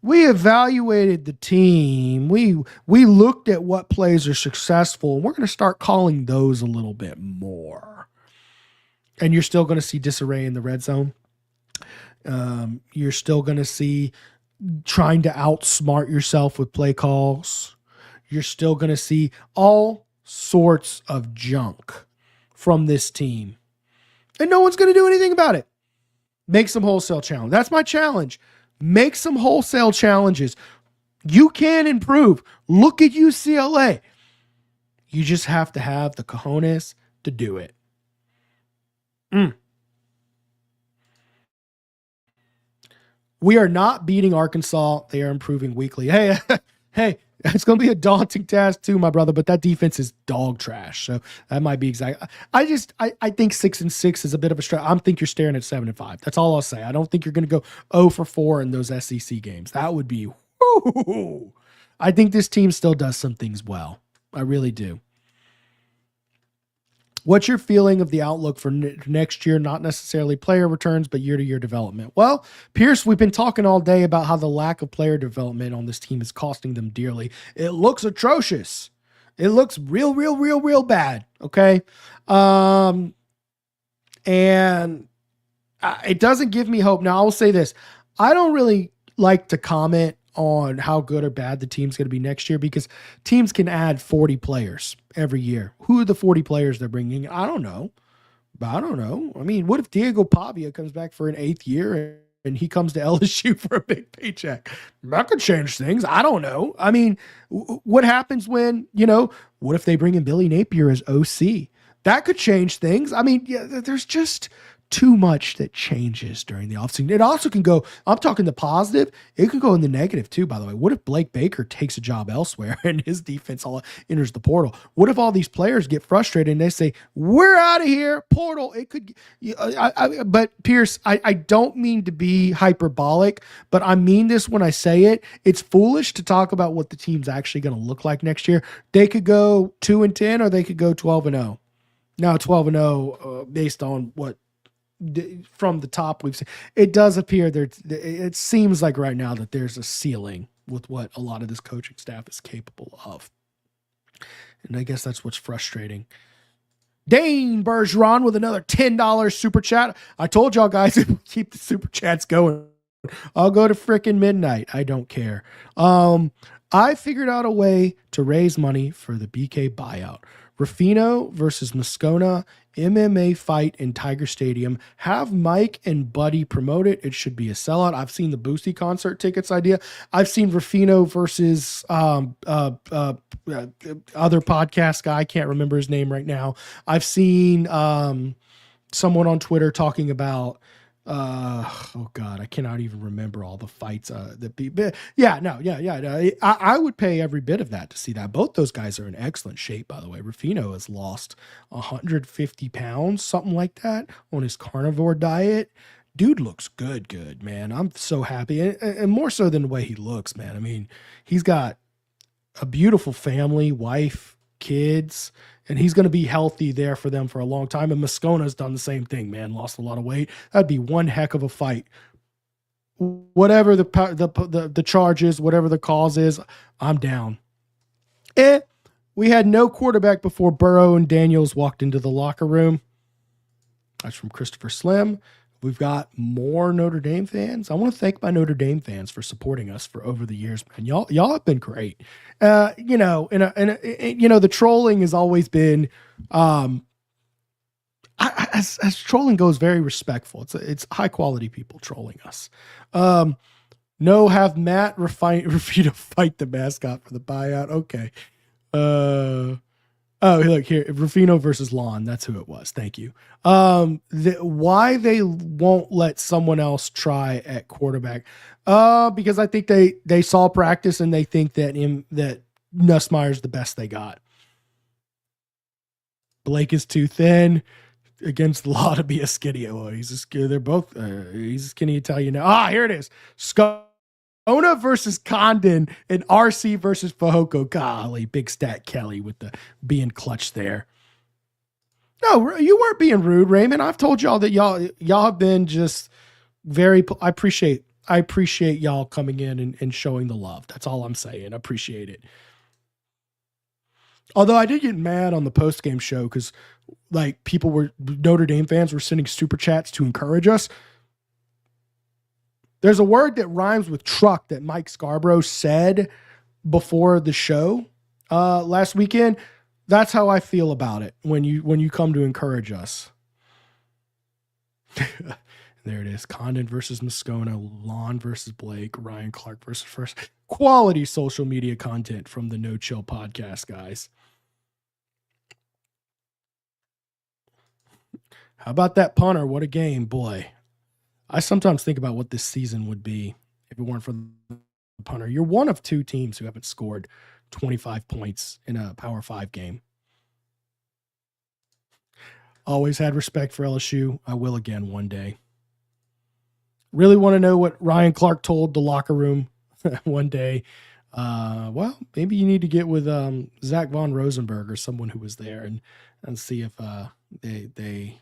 we evaluated the team. We looked at what plays are successful, and we're going to start calling those a little bit more. And you're still going to see disarray in the red zone. You're still going to see trying to outsmart yourself with play calls. You're still going to see all sorts of junk from this team. And no one's going to do anything about it. Make some wholesale challenge. That's my challenge. Make some wholesale challenges. You can improve. Look at UCLA. You just have to have the cojones to do it. We are not beating Arkansas. They are improving weekly. Hey, it's going to be a daunting task too, my brother, but that defense is dog trash. So that might be exact. I think 6-6 is a bit of a stretch. I think you're staring at 7-5. That's all I'll say. I don't think you're going to go 0 for 4 in those SEC games. That would be, whoo. I think this team still does some things well. I really do. What's your feeling of the outlook for next year? Not necessarily player returns, but year-to-year development. Well, Pierce, we've been talking all day about how the lack of player development on this team is costing them dearly. It looks atrocious. It looks real bad. Okay. And it doesn't give me hope. Now, I will say this. I don't really like to comment on how good or bad the team's going to be next year because teams can add 40 players every year. Who are the 40 players they're bringing? I don't know. I mean, what if Diego Pavia comes back for an 8th year and he comes to LSU for a big paycheck? That could change things. I don't know. I mean, what happens when, what if they bring in Billy Napier as OC? That could change things. I mean, yeah, there's just too much that changes during the offseason. It also can go, I'm talking the positive, it could go in the negative too, by the way. What if Blake Baker takes a job elsewhere and his defense all enters the portal? What if all these players get frustrated and they say, we're out of here, portal? It could, but Pierce, I don't mean to be hyperbolic, but I mean this when I say it. It's foolish to talk about what the team's actually going to look like next year. They could go 2-10 or they could go 12-0. Now 12-0 based on what, from the top we've seen, it does appear there. It seems like right now that there's a ceiling with what a lot of this coaching staff is capable of. And I guess that's what's frustrating. Dane Bergeron with another $10 super chat. I told y'all guys if we keep the super chats going, I'll go to frickin' midnight. I don't care. I figured out a way to raise money for the BK buyout. Ruffino versus Moscona MMA fight in Tiger Stadium. Have Mike and Buddy promote it. It should be a sellout. I've seen the Boosty concert tickets idea. I've seen Ruffino versus other podcast guy. I can't remember his name right now. I've seen someone on Twitter talking about oh God, I cannot even remember all the fights that be. I would pay every bit of that to see that. Both those guys are in excellent shape, by the way. Ruffino has lost 150 pounds, something like that, on his carnivore diet. Dude looks good, man. I'm so happy, and more so than the way he looks, man. I mean, he's got a beautiful family, wife, kids, and he's going to be healthy there for them for a long time. And Moscona's done the same thing, man. Lost a lot of weight. That'd be one heck of a fight. Whatever the charge is, whatever the cause is, I'm down. We had no quarterback before Burrow and Daniels walked into the locker room. That's from Christopher Slim. We've got more Notre Dame fans. I want to thank my Notre Dame fans for supporting us for over the years, man. Y'all have been great. The trolling has always been, as trolling goes, very respectful. It's high quality people trolling us. No, have Matt Ruffino fight the mascot for the buyout. Okay. Oh, look here, Ruffino versus Lon. That's who it was. Thank you. Why they won't let someone else try at quarterback? Because I think they saw practice and they think that Nussmeier's the best they got. Blake is too thin against Law to be a skinny. Oh, they're both. He's a skinny Italian now. Here it is. Ona versus Condon and RC versus Fahoko. Golly, big stat Kelly with the being clutch there. No, you weren't being rude, Raymond. I've told y'all that y'all have been just very. I appreciate I appreciate y'all coming in and showing the love. That's all I'm saying. I appreciate it. Although I did get mad on the post-game show because like Notre Dame fans were sending super chats to encourage us. There's a word that rhymes with truck that Mike Scarborough said before the show last weekend. That's how I feel about it when you come to encourage us. There it is. Condon versus Moscona, Lon versus Blake, Ryan Clark versus First. Quality social media content from the No Chill podcast, guys. How about that punter? What a game, boy. I sometimes think about what this season would be if it weren't for the punter. You're one of two teams who haven't scored 25 points in a Power 5 game. Always had respect for LSU. I will again one day. Really want to know what Ryan Clark told the locker room one day. Well, maybe you need to get with Zach Von Rosenberg or someone who was there and see if they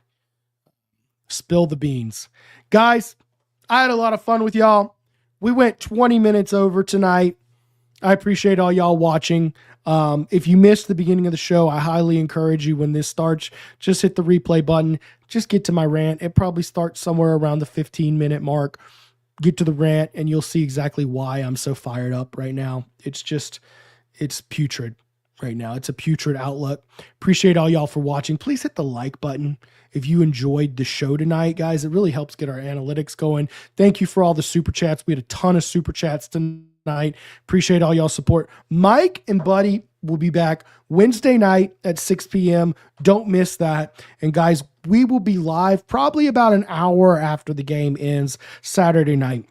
spill the beans. Guys, I had a lot of fun with y'all. We went 20 minutes over tonight. I appreciate all y'all watching. If you missed the beginning of the show, I highly encourage you when this starts, just hit the replay button. Just get to my rant. It probably starts somewhere around the 15-minute mark. Get to the rant and you'll see exactly why I'm so fired up right now. It's putrid right now. It's a putrid outlook. Appreciate all y'all for watching. Please hit the like button if you enjoyed the show tonight, guys. It really helps get our analytics going. Thank you for all the super chats. We had a ton of super chats tonight. Appreciate all y'all support. Mike and Buddy will be back Wednesday night at 6 p.m. Don't miss that. And guys, we will be live probably about an hour after the game ends Saturday night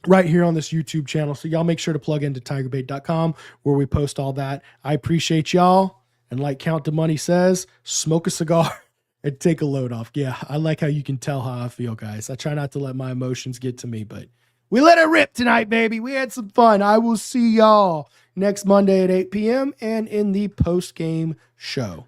right here on this YouTube channel. So y'all make sure to plug into TigerBait.com where we post all that. I appreciate y'all. And like Count the Money says, smoke a cigar and take a load off. Yeah, I like how you can tell how I feel, guys. I try not to let my emotions get to me, but we let it rip tonight, baby. We had some fun. I will see y'all next Monday at 8 p.m. and in the post-game show.